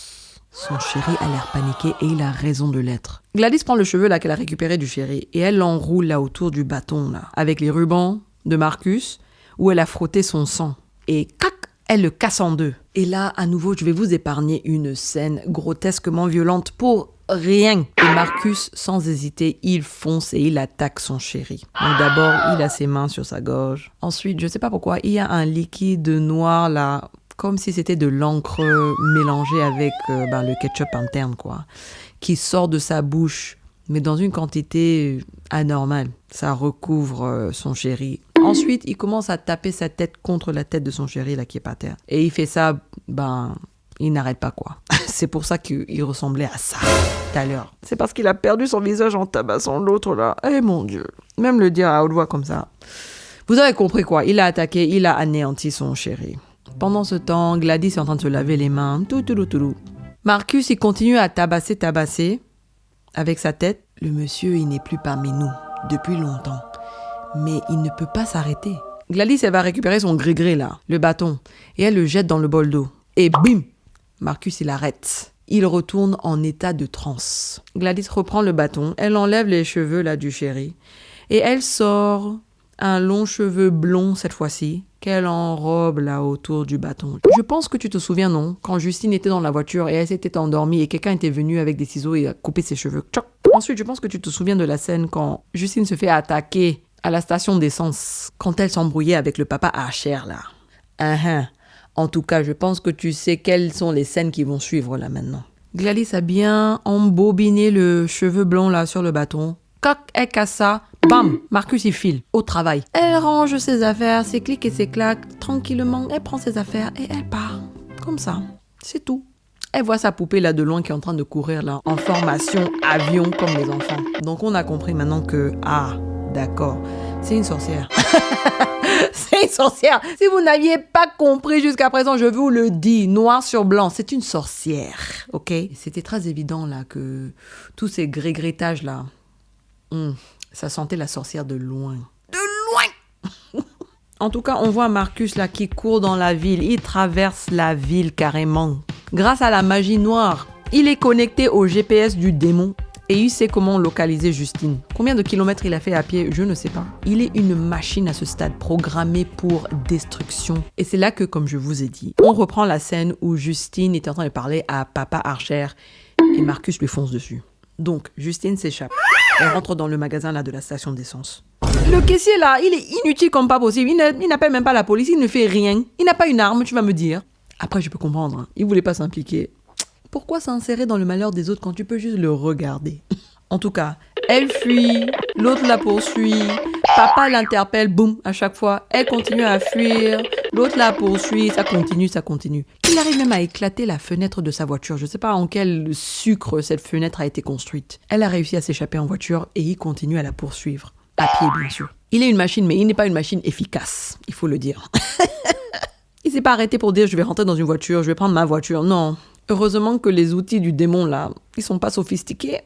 Speaker 1: Son chéri a l'air paniqué et il a raison de l'être. Gladys prend le cheveu là qu'elle a récupéré du chéri et elle l'enroule là autour du bâton là, avec les rubans de Marcus où elle a frotté son sang. Et cac, elle le casse en deux. Et là, à nouveau, je vais vous épargner une scène grotesquement violente pour rien. Et Marcus, sans hésiter, il fonce et il attaque son chéri. Donc d'abord, il a ses mains sur sa gorge. Ensuite, je sais pas pourquoi, il y a un liquide noir là, comme si c'était de l'encre mélangée avec le ketchup interne, quoi, qui sort de sa bouche, mais dans une quantité anormale. Ça recouvre son chéri. Ensuite, il commence à taper sa tête contre la tête de son chéri, là, qui est par terre. Et il fait ça, il n'arrête pas, quoi. C'est pour ça qu'il ressemblait à ça, tout à l'heure. C'est parce qu'il a perdu son visage en tabassant l'autre, là. Eh, mon Dieu. Même le dire à haute voix comme ça. Vous avez compris, quoi. Il a attaqué, il a anéanti son chéri. Pendant ce temps, Gladys est en train de se laver les mains. Tout. Marcus, il continue à tabasser avec sa tête. Le monsieur, il n'est plus parmi nous depuis longtemps. Mais il ne peut pas s'arrêter. Gladys, elle va récupérer son gré-gré là, le bâton, et elle le jette dans le bol d'eau. Et bim! Marcus, il arrête. Il retourne en état de transe. Gladys reprend le bâton, elle enlève les cheveux là du chéri, et elle sort un long cheveu blond cette fois-ci, qu'elle enrobe là autour du bâton. Je pense que tu te souviens, non? Quand Justine était dans la voiture et elle s'était endormie et quelqu'un était venu avec des ciseaux et a coupé ses cheveux. Tchoc. Ensuite, je pense que tu te souviens de la scène quand Justine se fait attaquer à la station d'essence, quand elle s'embrouillait avec le papa Archer là. En tout cas, je pense que tu sais quelles sont les scènes qui vont suivre là maintenant. Gladys a bien embobiné le cheveu blond là sur le bâton. Coq, elle casse ça. Bam! Marcus, il file. Au travail. Elle range ses affaires, ses clics et ses claques. Tranquillement, elle prend ses affaires et elle part. Comme ça. C'est tout. Elle voit sa poupée là de loin qui est en train de courir là, en formation avion comme les enfants. Donc on a compris maintenant que, d'accord, c'est une sorcière. C'est une sorcière. Si vous n'aviez pas compris jusqu'à présent, je vous le dis, noir sur blanc, c'est une sorcière, ok? C'était très évident là que tous ces grégrétages là, ça sentait la sorcière de loin. De loin. En tout cas, on voit Marcus là qui court dans la ville. Il traverse la ville carrément. Grâce à la magie noire, il est connecté au GPS du démon. Et il sait comment localiser Justine. Combien de kilomètres il a fait à pied, je ne sais pas. Il est une machine à ce stade, programmée pour destruction. Et c'est là que, comme je vous ai dit, on reprend la scène où Justine était en train de parler à Papa Archer et Marcus lui fonce dessus. Donc, Justine s'échappe. Elle rentre dans le magasin là de la station d'essence. Le caissier là, il est inutile comme pas possible. Il n'appelle même pas la police, il ne fait rien. Il n'a pas une arme, tu vas me dire. Après, je peux comprendre. Il voulait pas s'impliquer. Pourquoi s'insérer dans le malheur des autres quand tu peux juste le regarder? En tout cas, elle fuit, l'autre la poursuit, papa l'interpelle, boum, à chaque fois. Elle continue à fuir, l'autre la poursuit, ça continue. Il arrive même à éclater la fenêtre de sa voiture. Je ne sais pas en quel sucre cette fenêtre a été construite. Elle a réussi à s'échapper en voiture et il continue à la poursuivre. À pied, bien sûr. Il est une machine, mais il n'est pas une machine efficace, il faut le dire. Il s'est pas arrêté pour dire je vais rentrer dans une voiture, je vais prendre ma voiture. Non. Heureusement que les outils du démon, là, ils sont pas sophistiqués.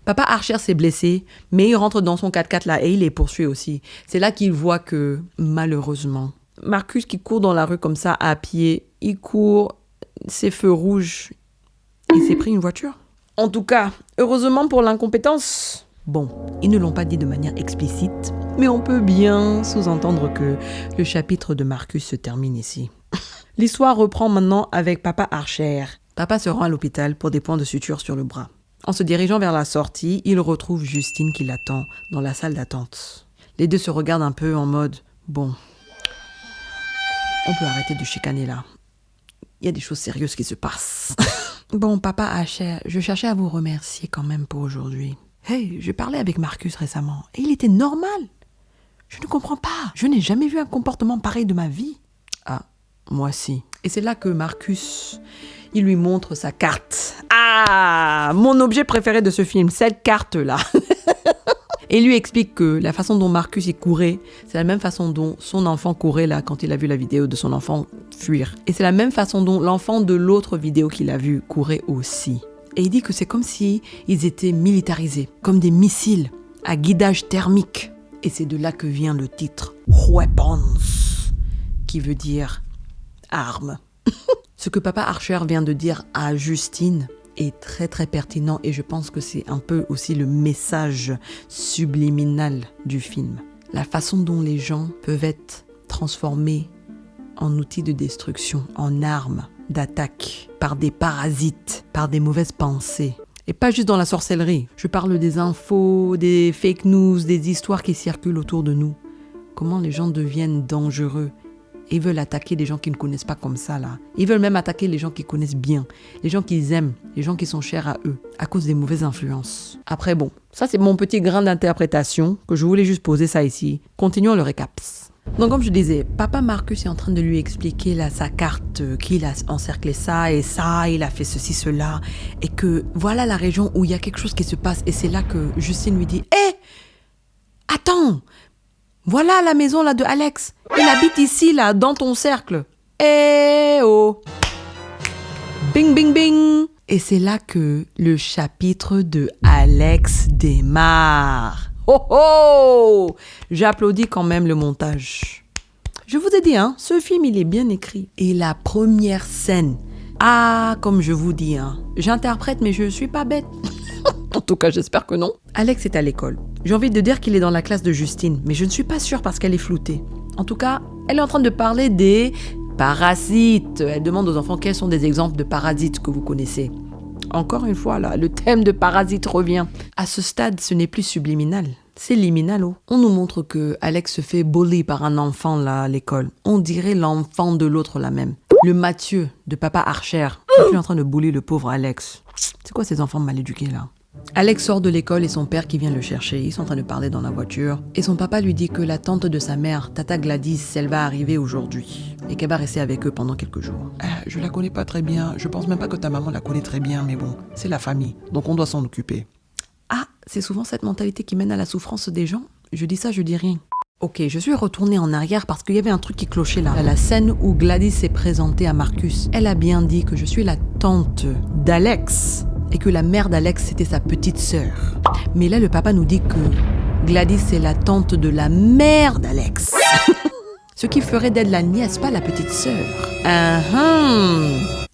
Speaker 1: Papa Archer s'est blessé, mais il rentre dans son 4x4 là et il les poursuit aussi. C'est là qu'il voit que, malheureusement, Marcus qui court dans la rue comme ça, à pied, il court, ses feux rouges, il s'est pris une voiture. En tout cas, heureusement pour l'incompétence. Bon, ils ne l'ont pas dit de manière explicite, mais on peut bien sous-entendre que le chapitre de Marcus se termine ici. L'histoire reprend maintenant avec Papa Archer. Papa se rend à l'hôpital pour des points de suture sur le bras. En se dirigeant vers la sortie, il retrouve Justine qui l'attend dans la salle d'attente. Les deux se regardent un peu en mode « Bon, on peut arrêter de chicaner là. Il y a des choses sérieuses qui se passent. » Bon, Papa Archer, je cherchais à vous remercier quand même pour aujourd'hui. Hey, je parlais avec Marcus récemment et il était normal. Je ne comprends pas. Je n'ai jamais vu un comportement pareil de ma vie. Ah, moi si. Et c'est là que Marcus, il lui montre sa carte. Ah, mon objet préféré de ce film, cette carte-là. Et il lui explique que la façon dont Marcus il courait, c'est la même façon dont son enfant courait là quand il a vu la vidéo de son enfant fuir. Et c'est la même façon dont l'enfant de l'autre vidéo qu'il a vu courait aussi. Et il dit que c'est comme si ils étaient militarisés, comme des missiles à guidage thermique. Et c'est de là que vient le titre Weapons, qui veut dire arme. Ce que Papa Archer vient de dire à Justine est très très pertinent et je pense que c'est un peu aussi le message subliminal du film. La façon dont les gens peuvent être transformés en outils de destruction, en armes d'attaque, par des parasites, par des mauvaises pensées. Et pas juste dans la sorcellerie. Je parle des infos, des fake news, des histoires qui circulent autour de nous. Comment les gens deviennent dangereux. Ils veulent attaquer des gens qu'ils ne connaissent pas comme ça, là. Ils veulent même attaquer les gens qu'ils connaissent bien, les gens qu'ils aiment, les gens qui sont chers à eux, à cause des mauvaises influences. Après, bon, ça c'est mon petit grain d'interprétation, que je voulais juste poser ça ici. Continuons le récap. Donc comme je disais, Papa Marcus est en train de lui expliquer là sa carte, qu'il a encerclé ça, il a fait ceci, cela, et que voilà la région où il y a quelque chose qui se passe, et c'est là que Justine lui dit « Hé, attends, voilà la maison là de Alex, il habite ici là, dans ton cercle. Eh oh !» Bing, bing, bing. Et c'est là que le chapitre de Alex démarre. Oh oh! J'applaudis quand même le montage. Je vous ai dit, hein, ce film, il est bien écrit. Et la première scène, comme je vous dis, hein, j'interprète, mais je suis pas bête. En tout cas, j'espère que non. Alex est à l'école. J'ai envie de dire qu'il est dans la classe de Justine, mais je ne suis pas sûre parce qu'elle est floutée. En tout cas, elle est en train de parler des parasites. Elle demande aux enfants quels sont des exemples de parasites que vous connaissez. Encore une fois, là, le thème de parasite revient. À ce stade, ce n'est plus subliminal. C'est liminal. On nous montre que Alex se fait bully par un enfant là, à l'école. On dirait l'enfant de l'autre là même. Le Mathieu de papa Archer. Il est en train de bully le pauvre Alex. C'est quoi ces enfants mal éduqués là? Alex sort de l'école et son père qui vient le chercher. Ils sont en train de parler dans la voiture. Et son papa lui dit que la tante de sa mère, Tata Gladys, elle va arriver aujourd'hui. Et qu'elle va rester avec eux pendant quelques jours.
Speaker 3: Je la connais pas très bien. Je pense même pas que ta maman la connaît très bien, mais bon, c'est la famille. Donc on doit s'en occuper.
Speaker 1: C'est souvent cette mentalité qui mène à la souffrance des gens. Je dis ça, je dis rien. Ok, je suis retournée en arrière parce qu'il y avait un truc qui clochait là. À la scène où Gladys s'est présentée à Marcus, elle a bien dit que je suis la tante d'Alex et que la mère d'Alex, c'était sa petite sœur. Mais là, le papa nous dit que Gladys, c'est la tante de la mère d'Alex. Ce qui ferait d'elle la nièce, pas la petite sœur.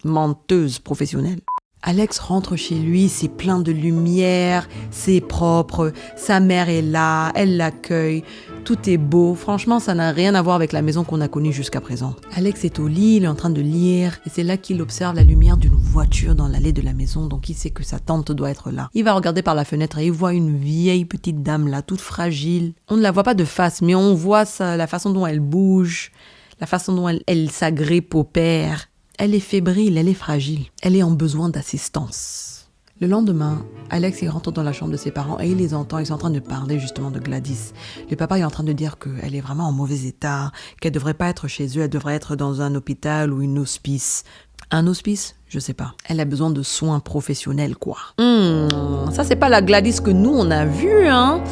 Speaker 1: Menteuse professionnelle. Alex rentre chez lui, c'est plein de lumière, c'est propre, sa mère est là, elle l'accueille, tout est beau. Franchement, ça n'a rien à voir avec la maison qu'on a connue jusqu'à présent. Alex est au lit, il est en train de lire, et c'est là qu'il observe la lumière d'une voiture dans l'allée de la maison, donc il sait que sa tante doit être là. Il va regarder par la fenêtre et il voit une vieille petite dame là, toute fragile. On ne la voit pas de face, mais on voit la façon dont elle bouge, la façon dont elle s'agrippe au père. Elle est fébrile, elle est fragile. Elle est en besoin d'assistance. Le lendemain, Alex il rentre dans la chambre de ses parents et il les entend. Ils sont en train de parler justement de Gladys. Le papa est en train de dire qu'elle est vraiment en mauvais état, qu'elle ne devrait pas être chez eux, elle devrait être dans un hôpital ou une hospice. Un hospice? Je sais pas. Elle a besoin de soins professionnels, quoi. Ça, c'est pas la Gladys que nous, on a vue, hein.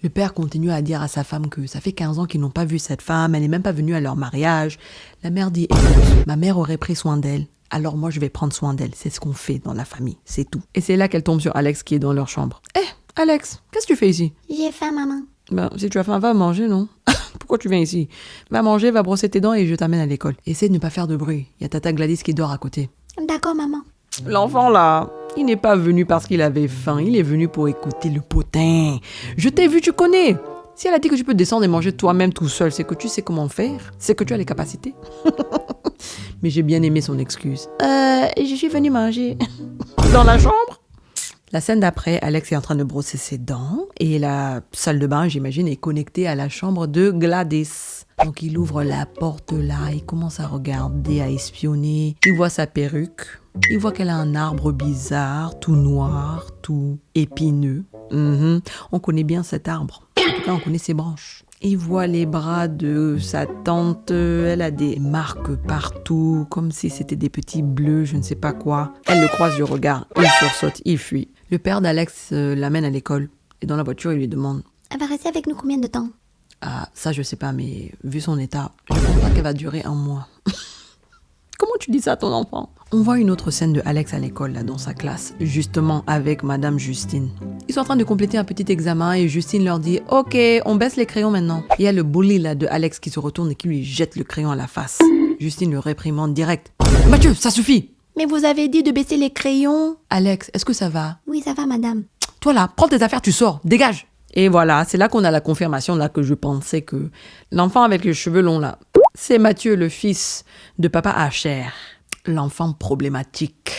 Speaker 1: Le père continue à dire à sa femme que ça fait 15 ans qu'ils n'ont pas vu cette femme, elle n'est même pas venue à leur mariage. La mère dit, écoute, ma mère aurait pris soin d'elle, alors moi je vais prendre soin d'elle. C'est ce qu'on fait dans la famille, c'est tout. Et c'est là qu'elle tombe sur Alex qui est dans leur chambre. Alex, qu'est-ce que tu fais ici?
Speaker 2: J'ai faim, maman.
Speaker 1: Si tu as faim, va manger, non? Pourquoi tu viens ici? Va manger, va brosser tes dents et je t'amène à l'école. Essaie de ne pas faire de bruit, il y a Tata Gladys qui dort à côté.
Speaker 2: D'accord, maman.
Speaker 1: L'enfant là, il n'est pas venu parce qu'il avait faim, il est venu pour écouter le potin. Je t'ai vu, tu connais. Si elle a dit que tu peux descendre et manger toi-même tout seul, c'est que tu sais comment faire, c'est que tu as les capacités. Mais j'ai bien aimé son excuse. Je suis venue manger. Dans la chambre? La scène d'après, Alex est en train de brosser ses dents et la salle de bain, j'imagine, est connectée à la chambre de Gladys. Donc il ouvre la porte là, il commence à regarder, à espionner. Il voit sa perruque. Il voit qu'elle a un arbre bizarre, tout noir, tout épineux. On connaît bien cet arbre. En tout cas, on connaît ses branches. Il voit les bras de sa tante. Elle a des marques partout, comme si c'était des petits bleus, je ne sais pas quoi. Elle le croise du regard. Il sursaute, il fuit. Le père d'Alex l'amène à l'école. Et dans la voiture, il lui demande...
Speaker 2: Elle va rester avec nous combien de temps?
Speaker 1: Ça, je sais pas, mais vu son état, je pense pas qu'elle va durer 1 mois. Comment tu dis ça à ton enfant? On voit une autre scène de Alex à l'école, là, dans sa classe, justement avec Madame Justine. Ils sont en train de compléter un petit examen et Justine leur dit « Ok, on baisse les crayons maintenant. » Il y a le bully là de Alex qui se retourne et qui lui jette le crayon à la face. Justine le réprimande direct. « Mathieu, ça suffit !»
Speaker 2: Mais vous avez dit de baisser les crayons.
Speaker 1: Alex, est-ce que ça va?
Speaker 2: Oui, ça va, madame.
Speaker 1: Toi là, prends tes affaires, tu sors, dégage. Et voilà, c'est là qu'on a la confirmation là que je pensais que l'enfant avec les cheveux longs là, c'est Mathieu, le fils de papa Asher. L'enfant problématique.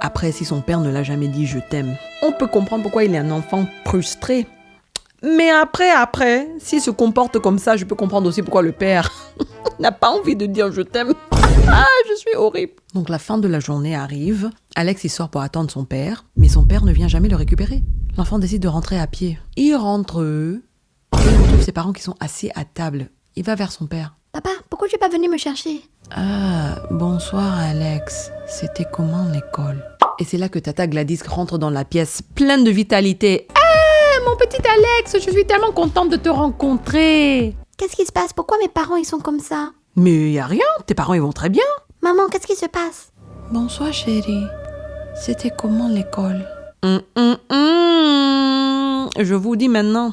Speaker 1: Après, si son père ne l'a jamais dit « je t'aime », on peut comprendre pourquoi il est un enfant frustré. Mais après, s'il se comporte comme ça, je peux comprendre aussi pourquoi le père n'a pas envie de dire « je t'aime ». Je suis horrible. Donc la fin de la journée arrive. Alex, il sort pour attendre son père, mais son père ne vient jamais le récupérer. L'enfant décide de rentrer à pied. Il rentre et il retrouve ses parents qui sont assis à table. Il va vers son père.
Speaker 2: Papa, pourquoi tu n'es pas venu me chercher?
Speaker 1: Bonsoir Alex. C'était comment l'école? Et c'est là que Tata Gladys rentre dans la pièce, pleine de vitalité. Mon petit Alex, je suis tellement contente de te rencontrer.
Speaker 2: Qu'est-ce qui se passe? Pourquoi mes parents ils sont comme ça?
Speaker 1: Mais y a rien, tes parents ils vont très bien.
Speaker 2: Maman, qu'est-ce qui se passe?
Speaker 1: Bonsoir chérie. C'était comment l'école? Je vous dis maintenant,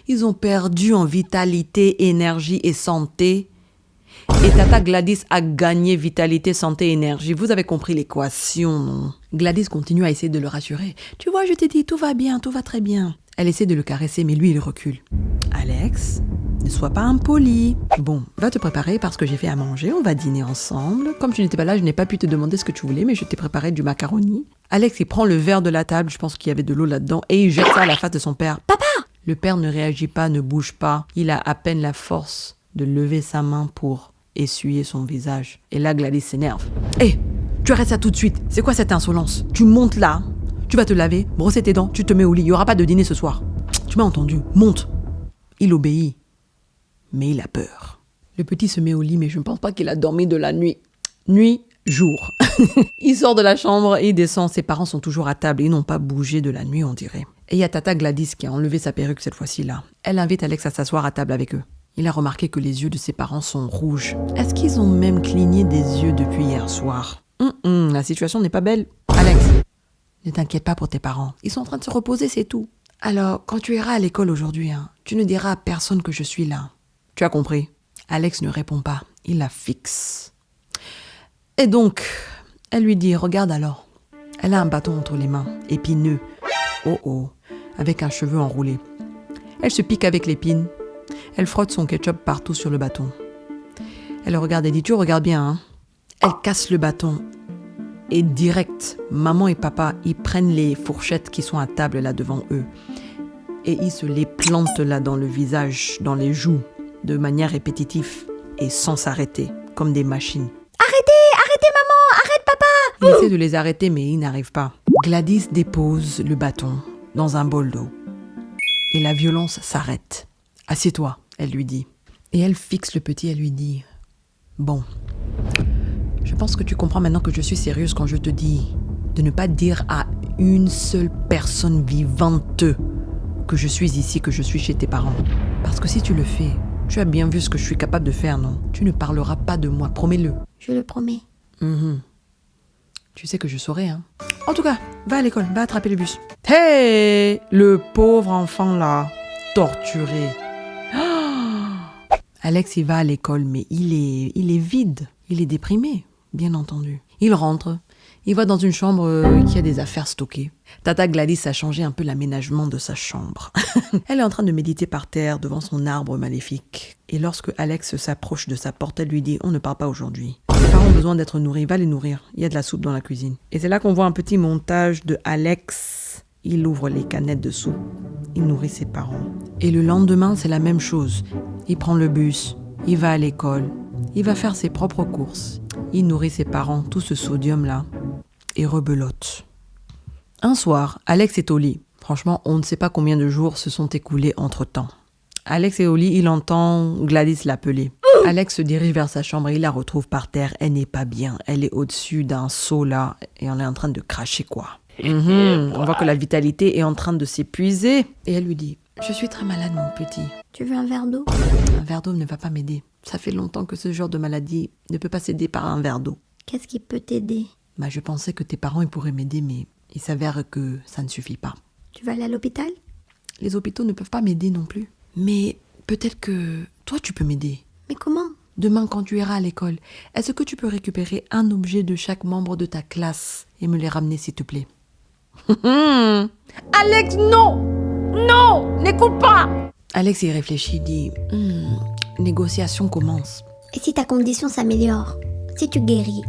Speaker 1: ils ont perdu en vitalité, énergie et santé. Et Tata Gladys a gagné vitalité, santé, énergie. Vous avez compris l'équation, non? Gladys continue à essayer de le rassurer. Tu vois, je t'ai dit, tout va bien, tout va très bien. Elle essaie de le caresser, mais lui, il recule. Alex, ne sois pas impoli. Bon, va te préparer parce que j'ai fait à manger, on va dîner ensemble. Comme tu n'étais pas là, je n'ai pas pu te demander ce que tu voulais, mais je t'ai préparé du macaroni. Alex, il prend le verre de la table, je pense qu'il y avait de l'eau là-dedans, et il jette ça à la face de son père. Papa! Le père ne réagit pas, ne bouge pas. Il a à peine la force de lever sa main pour essuyer son visage. Et là, Gladys s'énerve. Hé, tu arrêtes ça tout de suite. C'est quoi cette insolence? Tu montes là, tu vas te laver, brosser tes dents, tu te mets au lit. Il n'y aura pas de dîner ce soir. Tu m'as entendu? Monte. Il obéit, mais il a peur. Le petit se met au lit, mais je ne pense pas qu'il a dormi de la nuit. Nuit, jour. Il sort de la chambre et il descend. Ses parents sont toujours à table. Ils n'ont pas bougé de la nuit, on dirait. Et il y a Tata Gladys qui a enlevé sa perruque cette fois-ci là. Elle invite Alex à s'asseoir à table avec eux. Il a remarqué que les yeux de ses parents sont rouges. Est-ce qu'ils ont même cligné des yeux depuis hier soir? La situation n'est pas belle. Alex, ne t'inquiète pas pour tes parents. Ils sont en train de se reposer, c'est tout. Alors, quand tu iras à l'école aujourd'hui, tu ne diras à personne que je suis là. Tu as compris? Alex ne répond pas. Il la fixe. Et donc, elle lui dit, regarde alors. Elle a un bâton entre les mains, épineux. Oh, avec un cheveu enroulé. Elle se pique avec l'épine. Elle frotte son ketchup partout sur le bâton. Elle le regarde et dit, tu regardes bien, hein? Elle casse le bâton. Et direct, maman et papa, ils prennent les fourchettes qui sont à table là devant eux. Et ils se les plantent là dans le visage, dans les joues, de manière répétitive et sans s'arrêter, comme des machines.
Speaker 2: Arrêtez maman, arrête papa!
Speaker 1: Il essaie de les arrêter, mais il n'arrive pas. Gladys dépose le bâton dans un bol d'eau. Et la violence s'arrête. Assieds-toi, elle lui dit. Et elle fixe le petit, elle lui dit, bon, je pense que tu comprends maintenant que je suis sérieuse quand je te dis de ne pas dire à une seule personne vivante que je suis ici, que je suis chez tes parents. Parce que si tu le fais, tu as bien vu ce que je suis capable de faire, non? Tu ne parleras pas de moi, promets-le.
Speaker 2: Je le promets.
Speaker 1: Tu sais que je saurai, hein. En tout cas, va à l'école, va attraper le bus. Hey, le pauvre enfant là, torturé. Alex, il va à l'école, mais il est vide. Il est déprimé, bien entendu. Il rentre, il va dans une chambre qui a des affaires stockées. Tata Gladys a changé un peu l'aménagement de sa chambre. Elle est en train de méditer par terre devant son arbre maléfique. Et lorsque Alex s'approche de sa porte, elle lui dit « On ne part pas aujourd'hui. Les parents ont besoin d'être nourris, va les nourrir. Il y a de la soupe dans la cuisine. » Et c'est là qu'on voit un petit montage de Alex. Il ouvre les canettes de soupe. Il nourrit ses parents. Et le lendemain, c'est la même chose. Il prend le bus, il va à l'école, il va faire ses propres courses. Il nourrit ses parents, tout ce sodium-là, et rebelote. Un soir, Alex est au lit. Franchement, on ne sait pas combien de jours se sont écoulés entre-temps. Alex est au lit, il entend Gladys l'appeler. Alex se dirige vers sa chambre et il la retrouve par terre. Elle n'est pas bien. Elle est au-dessus d'un seau là et on est en train de cracher quoi. On voit que la vitalité est en train de s'épuiser. Et elle lui dit, je suis très malade mon petit.
Speaker 2: Tu veux un verre d'eau?
Speaker 1: Un verre d'eau ne va pas m'aider. Ça fait longtemps que ce genre de maladie ne peut pas s'aider par un verre d'eau.
Speaker 2: Qu'est-ce qui peut t'aider?
Speaker 1: Je pensais que tes parents ils pourraient m'aider, mais il s'avère que ça ne suffit pas.
Speaker 2: Tu vas aller à l'hôpital?
Speaker 1: Les hôpitaux ne peuvent pas m'aider non plus. Mais peut-être que toi tu peux m'aider.
Speaker 2: Mais comment?
Speaker 1: Demain quand tu iras à l'école, est-ce que tu peux récupérer un objet de chaque membre de ta classe et me les ramener s'il te plaît? Alex, non! Non! N'écoute pas! Alex y réfléchit, dit négociation commence.
Speaker 2: Et si ta condition s'améliore? Si tu guéris,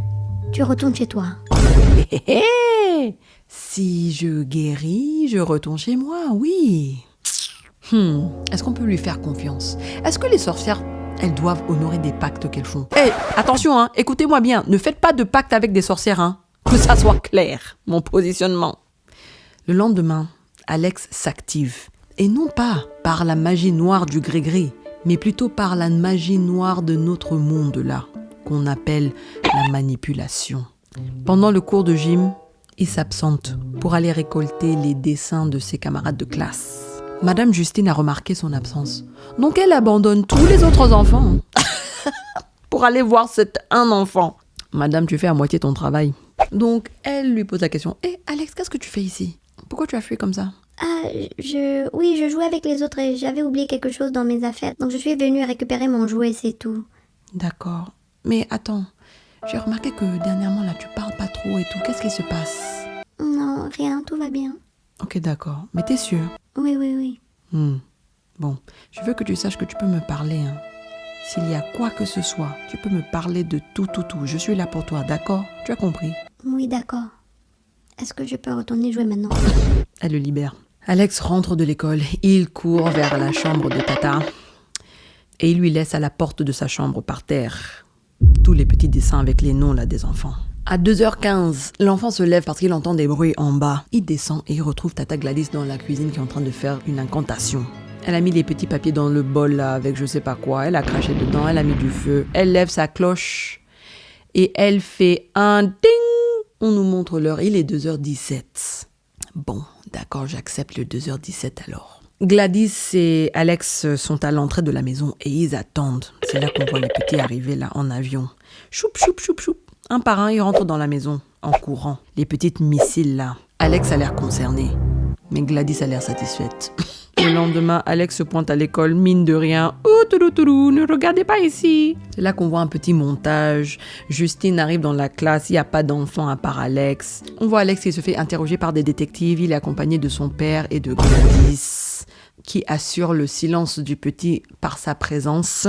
Speaker 2: tu retournes chez toi?
Speaker 1: Si je guéris, je retourne chez moi, oui. Est-ce qu'on peut lui faire confiance? Est-ce que les sorcières, elles doivent honorer des pactes qu'elles font? Attention, écoutez-moi bien, ne faites pas de pacte avec des sorcières, que ça soit clair, mon positionnement. Le lendemain, Alex s'active. Et non pas par la magie noire du gris-gris, mais plutôt par la magie noire de notre monde là, qu'on appelle la manipulation. Pendant le cours de gym, il s'absente pour aller récolter les dessins de ses camarades de classe. Madame Justine a remarqué son absence. Donc elle abandonne tous les autres enfants pour aller voir cet un enfant. Madame, tu fais à moitié ton travail. Donc, elle lui pose la question. Hé, Alex, qu'est-ce que tu fais ici? Pourquoi tu as fui comme ça?
Speaker 2: Oui, je jouais avec les autres et j'avais oublié quelque chose dans mes affaires. Donc je suis venue récupérer mon jouet, c'est tout.
Speaker 1: D'accord. Mais attends, j'ai remarqué que dernièrement, là, tu parles pas trop et tout. Qu'est-ce qui se passe?
Speaker 2: Non, rien, tout va bien.
Speaker 1: Ok, d'accord. Mais t'es sûre?
Speaker 2: Oui.
Speaker 1: Bon, je veux que tu saches que tu peux me parler, hein. S'il y a quoi que ce soit, tu peux me parler de tout. Je suis là pour toi, d'accord? Tu as compris?
Speaker 2: Oui, d'accord. Est-ce que je peux retourner jouer maintenant?
Speaker 1: Elle le libère. Alex rentre de l'école. Il court vers la chambre de Tata. Et il lui laisse à la porte de sa chambre par terre tous les petits dessins avec les noms là des enfants. À 2h15, l'enfant se lève parce qu'il entend des bruits en bas. Il descend et il retrouve Tata Gladys dans la cuisine qui est en train de faire une incantation. Elle a mis les petits papiers dans le bol là avec je sais pas quoi. Elle a craché dedans, elle a mis du feu. Elle lève sa cloche et elle fait un ding. On nous montre l'heure, il est 2h17. Bon, d'accord, j'accepte le 2h17 alors. Gladys et Alex sont à l'entrée de la maison et ils attendent. C'est là qu'on voit les petits arriver là en avion. Choup. Un par un, ils rentrent dans la maison en courant. Les petites missiles là. Alex a l'air concerné, mais Gladys a l'air satisfaite. Le lendemain, Alex se pointe à l'école, mine de rien. Oh, touloulou, ne regardez pas ici. C'est là qu'on voit un petit montage. Justine arrive dans la classe, il n'y a pas d'enfant à part Alex. On voit Alex qui se fait interroger par des détectives. Il est accompagné de son père et de Gladys, qui assure le silence du petit par sa présence.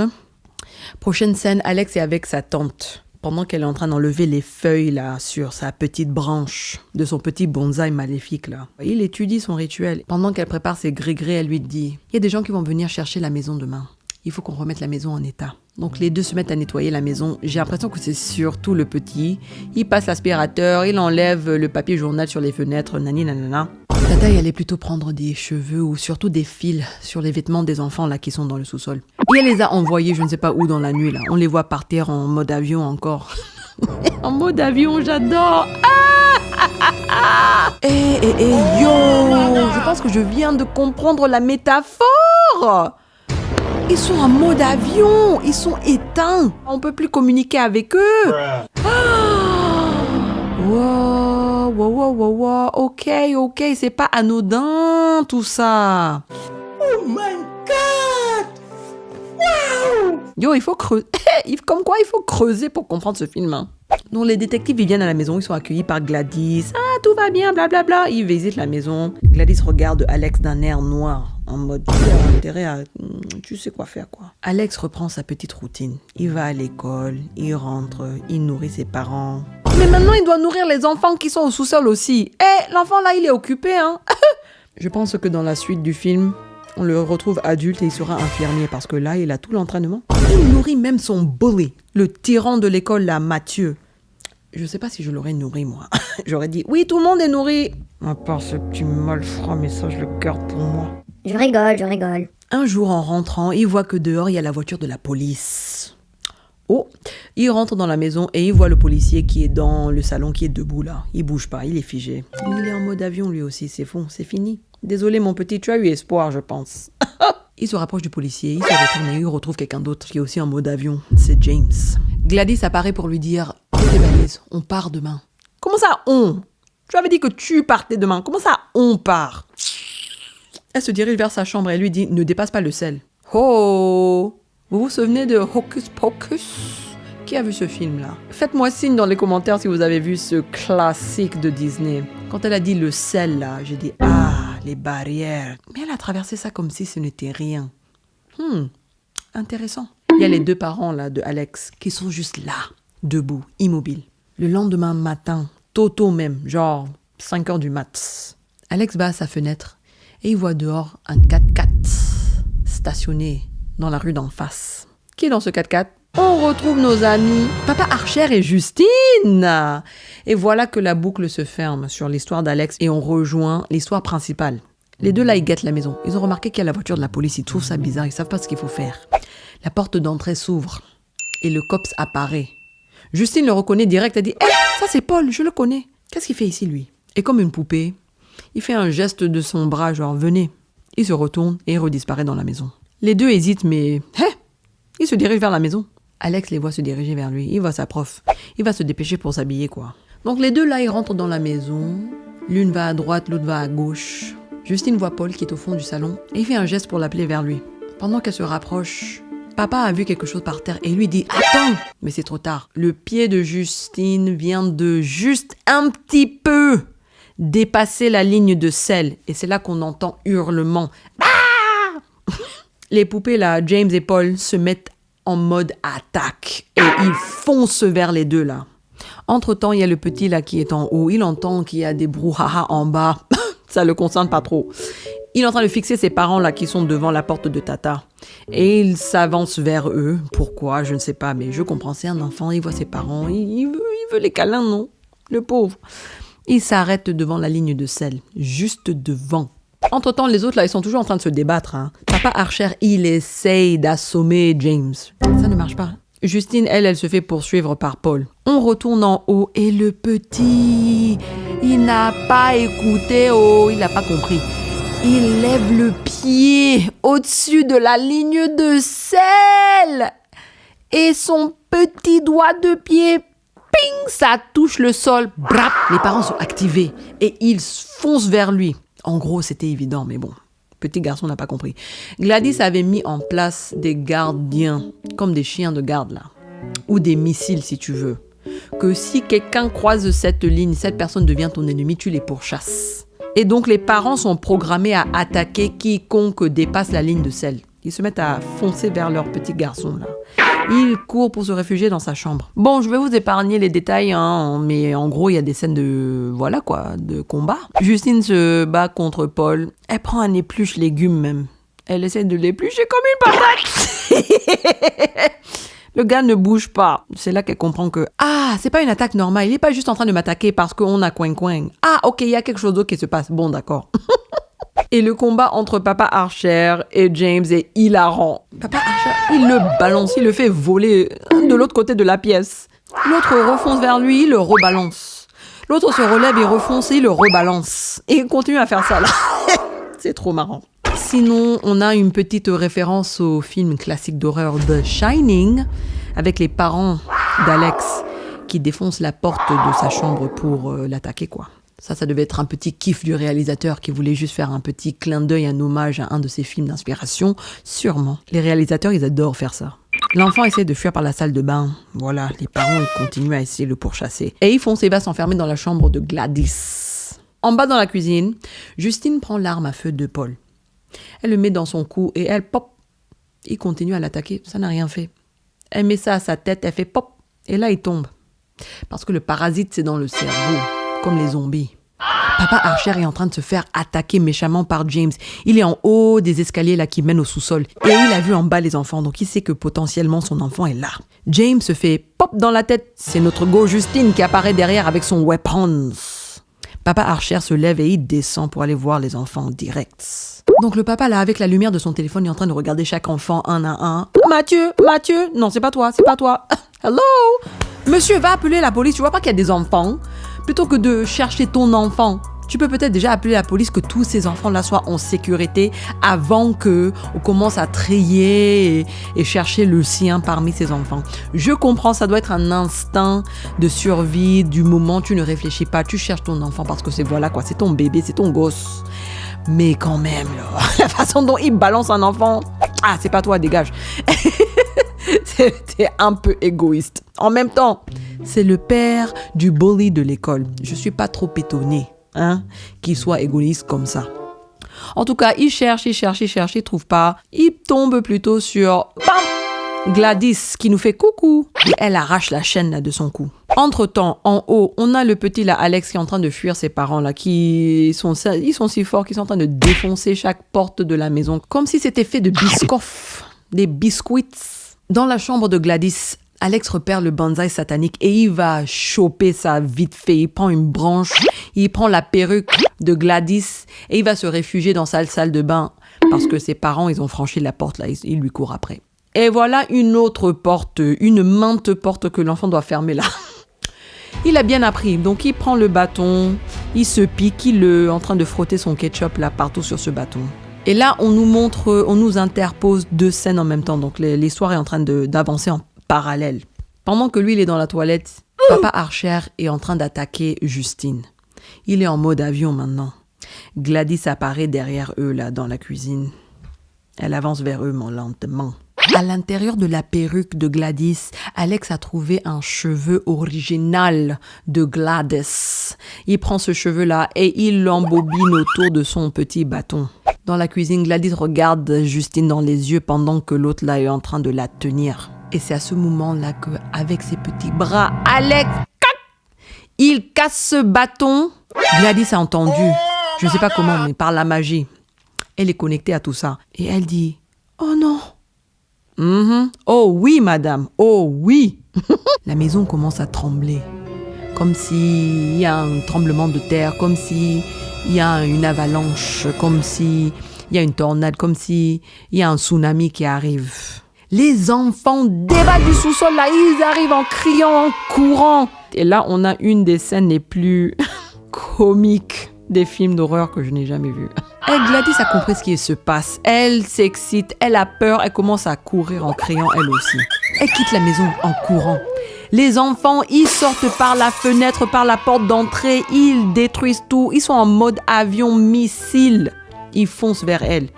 Speaker 1: Prochaine scène, Alex est avec sa tante. Pendant qu'elle est en train d'enlever les feuilles là sur sa petite branche de son petit bonsaï maléfique là. Il étudie son rituel. Pendant qu'elle prépare ses gris-gris, elle lui dit « Il y a des gens qui vont venir chercher la maison demain. Il faut qu'on remette la maison en état. » Donc les deux se mettent à nettoyer la maison. J'ai l'impression que c'est surtout le petit. Il passe l'aspirateur, il enlève le papier journal sur les fenêtres, nani nanana. Tata, elle allait plutôt prendre des cheveux ou surtout des fils sur les vêtements des enfants là qui sont dans le sous-sol. Et elle les a envoyés je ne sais pas où dans la nuit là. On les voit par terre en mode avion encore. En mode avion, j'adore. Yo, je pense que je viens de comprendre la métaphore. Ils sont en mode avion, ils sont éteints. On peut plus communiquer avec eux. Wow. Ok, c'est pas anodin tout ça. Oh my God. Wow. Yo, il faut creuser. Comme quoi, il faut creuser pour comprendre ce film. Hein. Donc les détectives, ils viennent à la maison, ils sont accueillis par Gladys. Ah, tout va bien, blablabla. Ils visitent la maison. Gladys regarde Alex d'un air noir, en mode tu as intérêt à... Tu sais quoi faire, quoi. Alex reprend sa petite routine. Il va à l'école, il rentre, il nourrit ses parents. Mais maintenant, il doit nourrir les enfants qui sont au sous-sol aussi. L'enfant là, il est occupé, hein. Je pense que dans la suite du film, on le retrouve adulte et il sera infirmier parce que là, il a tout l'entraînement. Il nourrit même son bully, le tyran de l'école là, Mathieu. Je sais pas si je l'aurais nourri, moi. J'aurais dit, oui, tout le monde est nourri. À part ce petit malfrat, mais ça, je le garde pour moi.
Speaker 2: Je rigole.
Speaker 1: Un jour, en rentrant, il voit que dehors, il y a la voiture de la police. Oh, il rentre dans la maison et il voit le policier qui est dans le salon, qui est debout là. Il bouge pas, il est figé. Il est en mode avion lui aussi, c'est fou, c'est fini. Désolé mon petit, tu as eu espoir, je pense. Il se rapproche du policier, il se retourne et il retrouve quelqu'un d'autre qui est aussi en mode avion. C'est James. Gladys apparaît pour lui dire « Fais tes valises, on part demain. » Comment ça, on? Tu avais dit que tu partais demain. Comment ça, on part? Elle se dirige vers sa chambre et lui dit « Ne dépasse pas le sel. » Oh! Vous vous souvenez de Hocus Pocus? Qui a vu ce film-là? Faites-moi signe dans les commentaires si vous avez vu ce classique de Disney. Quand elle a dit le sel, là, j'ai dit « Ah, les barrières. » Mais elle a traversé ça comme si ce n'était rien. Intéressant. Il y a les deux parents, là, de Alex, qui sont juste là, debout, immobiles. Le lendemain matin, tôt même, genre 5h du mat, Alex va à sa fenêtre et il voit dehors un 4x4 stationné dans la rue d'en face. Qui est dans ce 4x4? On retrouve nos amis Papa Archer et Justine. Et voilà que la boucle se ferme sur l'histoire d'Alex et on rejoint l'histoire principale. Les deux là, ils guettent la maison. Ils ont remarqué qu'il y a la voiture de la police. Ils trouvent ça bizarre. Ils savent pas ce qu'il faut faire. La porte d'entrée s'ouvre et le cops apparaît. Justine le reconnaît direct. Elle dit ça c'est Paul, je le connais. Qu'est-ce qu'il fait ici lui? Et comme une poupée, il fait un geste de son bras genre venez. Il se retourne et il redisparaît dans la maison. Les deux hésitent mais il se dirige vers la maison. Alex les voit se diriger vers lui. Il voit sa prof. Il va se dépêcher pour s'habiller quoi. Donc les deux là, ils rentrent dans la maison. L'une va à droite, l'autre va à gauche. Justine voit Paul qui est au fond du salon et il fait un geste pour l'appeler vers lui. Pendant qu'elle se rapproche, papa a vu quelque chose par terre et lui dit « Attends !» Mais c'est trop tard. Le pied de Justine vient de juste un petit peu dépasser la ligne de sel. Et c'est là qu'on entend hurlement. Ah! Les poupées là, James et Paul, se mettent en mode attaque. Et ils foncent vers les deux là. Entre-temps, il y a le petit là qui est en haut. Il entend qu'il y a des brouhaha en bas. Ça le concerne pas trop. Il est en train de fixer ses parents là qui sont devant la porte de Tata. Et il s'avance vers eux. Pourquoi? Je ne sais pas, mais je comprends. C'est un enfant, il voit ses parents. Il veut les câlins, non? Le pauvre. Il s'arrête devant la ligne de sel. Juste devant. Entre-temps, les autres là, ils sont toujours en train de se débattre. Hein. Papa Archer, il essaye d'assommer James. Ça ne marche pas. Justine, elle se fait poursuivre par Paul. On retourne en haut et le petit, il n'a pas écouté, il n'a pas compris. Il lève le pied au-dessus de la ligne de sel et son petit doigt de pied, ping, ça touche le sol. Brap, les parents sont activés et ils foncent vers lui. En gros, c'était évident, mais bon. Petit garçon n'a pas compris. Gladys avait mis en place des gardiens, comme des chiens de garde là, ou des missiles si tu veux. Que si quelqu'un croise cette ligne, cette personne devient ton ennemi, tu les pourchasses. Et donc les parents sont programmés à attaquer quiconque dépasse la ligne de sel. Ils se mettent à foncer vers leur petit garçon là. Il court pour se réfugier dans sa chambre. Bon, je vais vous épargner les détails, hein, mais en gros, il y a des scènes de combat. Justine se bat contre Paul. Elle prend un épluche légumes même. Elle essaie de l'éplucher comme une patate. Le gars ne bouge pas. C'est là qu'elle comprend que, c'est pas une attaque normale. Il est pas juste en train de m'attaquer parce qu'on a coin-coin. Ok, il y a quelque chose d'autre qui se passe. Bon, d'accord. Et le combat entre Papa Archer et James est hilarant. Papa Archer, il le balance, il le fait voler de l'autre côté de la pièce. L'autre refonce vers lui, il le rebalance. L'autre se relève et refonce et il le rebalance. Et il continue à faire ça là. C'est trop marrant. Sinon, on a une petite référence au film classique d'horreur The Shining avec les parents d'Alex qui défoncent la porte de sa chambre pour l'attaquer quoi. Ça devait être un petit kiff du réalisateur qui voulait juste faire un petit clin d'œil, un hommage à un de ses films d'inspiration. Sûrement. Les réalisateurs, ils adorent faire ça. L'enfant essaie de fuir par la salle de bain. Voilà, les parents, ils continuent à essayer de le pourchasser. Et il fonce et va s'enfermer dans la chambre de Gladys. En bas dans la cuisine, Justine prend l'arme à feu de Paul. Elle le met dans son cou et elle pop. Il continue à l'attaquer, ça n'a rien fait. Elle met ça à sa tête, elle fait pop. Et là, il tombe. Parce que le parasite, c'est dans le cerveau. Comme les zombies. Papa Archer est en train de se faire attaquer méchamment par James. Il est en haut des escaliers là qui mènent au sous-sol. Et il a vu en bas les enfants, donc il sait que potentiellement son enfant est là. James se fait pop dans la tête. C'est notre go Justine qui apparaît derrière avec son weapons. Papa Archer se lève et il descend pour aller voir les enfants en direct. Donc le papa là, avec la lumière de son téléphone, est en train de regarder chaque enfant un à un. Mathieu, non c'est pas toi. Hello, monsieur va appeler la police, tu vois pas qu'il y a des enfants? Plutôt que de chercher ton enfant, tu peux peut-être déjà appeler la police que tous ces enfants-là soient en sécurité avant qu'on commence à trier et chercher le sien parmi ces enfants. Je comprends, ça doit être un instinct de survie du moment, tu ne réfléchis pas, tu cherches ton enfant parce que c'est c'est ton bébé, c'est ton gosse. Mais quand même, là, la façon dont il balance un enfant, c'est pas toi, dégage. C'était un peu égoïste. En même temps, c'est le père du bully de l'école. Je suis pas trop étonnée, qu'il soit égoïste comme ça. En tout cas, il cherche, il trouve pas. Il tombe plutôt sur Gladys qui nous fait coucou. Et elle arrache la chaîne là de son cou. Entre-temps, en haut, on a le petit là, Alex, qui est en train de fuir ses parents là, ils sont si forts qu'ils sont en train de défoncer chaque porte de la maison, comme si c'était fait de biscoffs, des biscuits. Dans la chambre de Gladys, Alex repère le bonsaï satanique et il va choper ça vite fait. Il prend une branche, il prend la perruque de Gladys et il va se réfugier dans sa salle de bain parce que ses parents, ils ont franchi la porte là, ils lui courent après. Et voilà une autre porte, une mainte porte que l'enfant doit fermer là. Il a bien appris, donc il prend le bâton, il se pique, il est en train de frotter son ketchup là partout sur ce bâton. Et là, on nous interpose deux scènes en même temps. Donc, l'histoire est en train d'avancer en parallèle. Pendant que lui, il est dans la toilette, Papa Archer est en train d'attaquer Justine. Il est en mode avion maintenant. Gladys apparaît derrière eux, là, dans la cuisine. Elle avance vers eux, mais lentement. À l'intérieur de la perruque de Gladys, Alex a trouvé un cheveu original de Gladys. Il prend ce cheveu-là et il l'embobine autour de son petit bâton. Dans la cuisine, Gladys regarde Justine dans les yeux pendant que l'autre là est en train de la tenir. Et c'est à ce moment-là que, avec ses petits bras, Alex, il casse ce bâton. Gladys a entendu, je ne sais pas comment, mais par la magie. Elle est connectée à tout ça. Et elle dit, oh non. Oh oui, madame, oh oui. La maison commence à trembler. Comme s'il y a un tremblement de terre, comme s'il y a une avalanche, comme s'il y a une tornade, comme s'il y a un tsunami qui arrive. Les enfants débattent du sous-sol, là, ils arrivent en criant, en courant. Et là, on a une des scènes les plus comiques des films d'horreur que je n'ai jamais vues. Et Gladys a compris ce qui se passe. Elle s'excite, elle a peur, elle commence à courir en criant elle aussi. Elle quitte la maison en courant. Les enfants, ils sortent par la fenêtre, par la porte d'entrée, ils détruisent tout. Ils sont en mode avion missile. Ils foncent vers elle.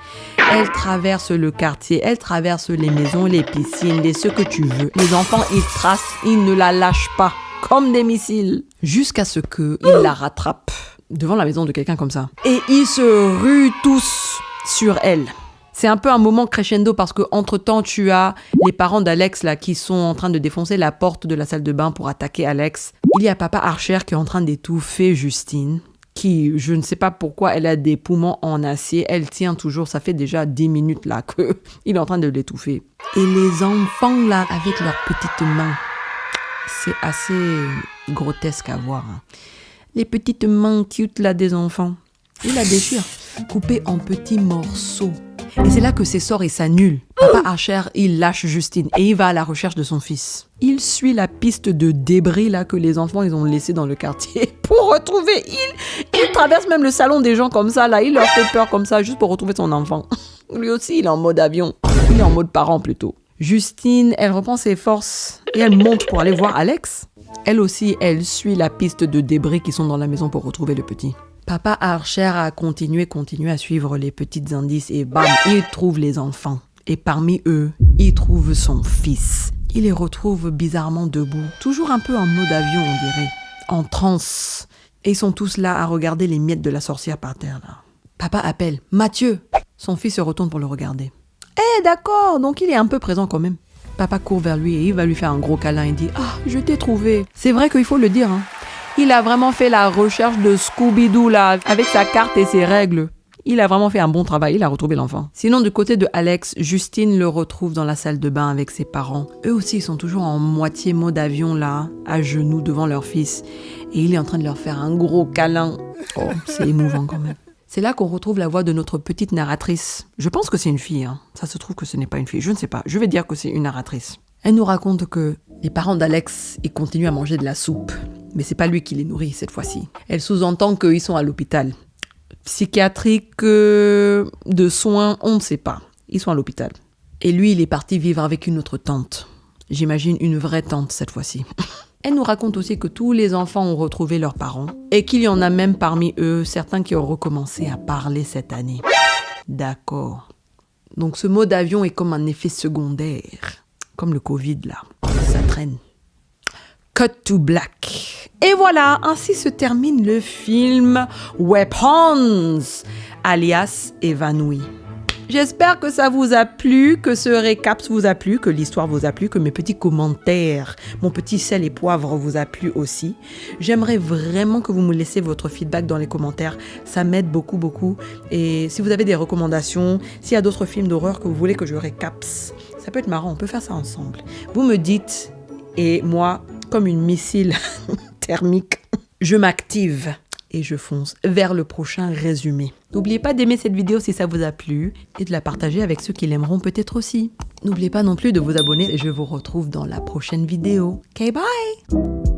Speaker 1: Elle traverse le quartier, elle traverse les maisons, les piscines, ce que tu veux. Les enfants, ils tracent, ils ne la lâchent pas, comme des missiles. Jusqu'à ce qu'ils la rattrapent devant la maison de quelqu'un comme ça. Et ils se ruent tous sur elle. C'est un peu un moment crescendo parce que entre-temps, tu as les parents d'Alex là qui sont en train de défoncer la porte de la salle de bain pour attaquer Alex. Il y a Papa Archer qui est en train d'étouffer Justine, qui, je ne sais pas pourquoi, elle a des poumons en acier. Elle tient toujours, ça fait déjà 10 minutes là qu'il est en train de l'étouffer. Et les enfants là, avec leurs petites mains, c'est assez grotesque à voir. Les petites mains cute là des enfants, ils la déchirent, coupée en petits morceaux. Et c'est là que ses sorts s'annulent. Papa Archer, il lâche Justine et il va à la recherche de son fils. Il suit la piste de débris là que les enfants ils ont laissé dans le quartier pour retrouver. Il traverse même le salon des gens comme ça là. Il leur fait peur comme ça juste pour retrouver son enfant. Lui aussi, il est en mode avion. Il est en mode parent plutôt. Justine, elle reprend ses forces et elle monte pour aller voir Alex. Elle aussi, elle suit la piste de débris qui sont dans la maison pour retrouver le petit. Papa Archer a continué à suivre les petits indices et bam, il trouve les enfants. Et parmi eux, il trouve son fils. Il les retrouve bizarrement debout, toujours un peu en mode avion on dirait, en transe. Et ils sont tous là à regarder les miettes de la sorcière par terre là. Papa appelle « Mathieu !» Son fils se retourne pour le regarder. « D'accord, donc il est un peu présent quand même. » Papa court vers lui et il va lui faire un gros câlin et dit « Ah, je t'ai trouvé !» C'est vrai qu'il faut le dire, hein. Il a vraiment fait la recherche de Scooby-Doo là, avec sa carte et ses règles. Il a vraiment fait un bon travail, il a retrouvé l'enfant. Sinon, du côté de Alex, Justine le retrouve dans la salle de bain avec ses parents. Eux aussi, ils sont toujours en moitié mode avion là, à genoux devant leur fils. Et il est en train de leur faire un gros câlin. Oh, c'est émouvant quand même. C'est là qu'on retrouve la voix de notre petite narratrice. Je pense que c'est une fille, hein. Ça se trouve que ce n'est pas une fille, je ne sais pas. Je vais dire que c'est une narratrice. Elle nous raconte que les parents d'Alex, ils continuent à manger de la soupe. Mais c'est pas lui qui les nourrit cette fois-ci. Elle sous-entend qu'ils sont à l'hôpital. Psychiatrique, de soins, on ne sait pas. Ils sont à l'hôpital. Et lui, il est parti vivre avec une autre tante. J'imagine une vraie tante cette fois-ci. Elle nous raconte aussi que tous les enfants ont retrouvé leurs parents et qu'il y en a même parmi eux certains qui ont recommencé à parler cette année. D'accord. Donc ce mode avion est comme un effet secondaire. Comme le Covid là. Ça traîne. Cut to black. Et voilà, ainsi se termine le film Weapons, alias Évanoui. J'espère que ça vous a plu, que ce récap vous a plu, que l'histoire vous a plu, que mes petits commentaires, mon petit sel et poivre vous a plu aussi. J'aimerais vraiment que vous me laissiez votre feedback dans les commentaires. Ça m'aide beaucoup, beaucoup. Et si vous avez des recommandations, s'il y a d'autres films d'horreur que vous voulez que je récapse, ça peut être marrant, on peut faire ça ensemble. Vous me dites, et moi, comme une missile thermique, je m'active et je fonce vers le prochain résumé. N'oubliez pas d'aimer cette vidéo si ça vous a plu et de la partager avec ceux qui l'aimeront peut-être aussi. N'oubliez pas non plus de vous abonner et je vous retrouve dans la prochaine vidéo. Ok, bye!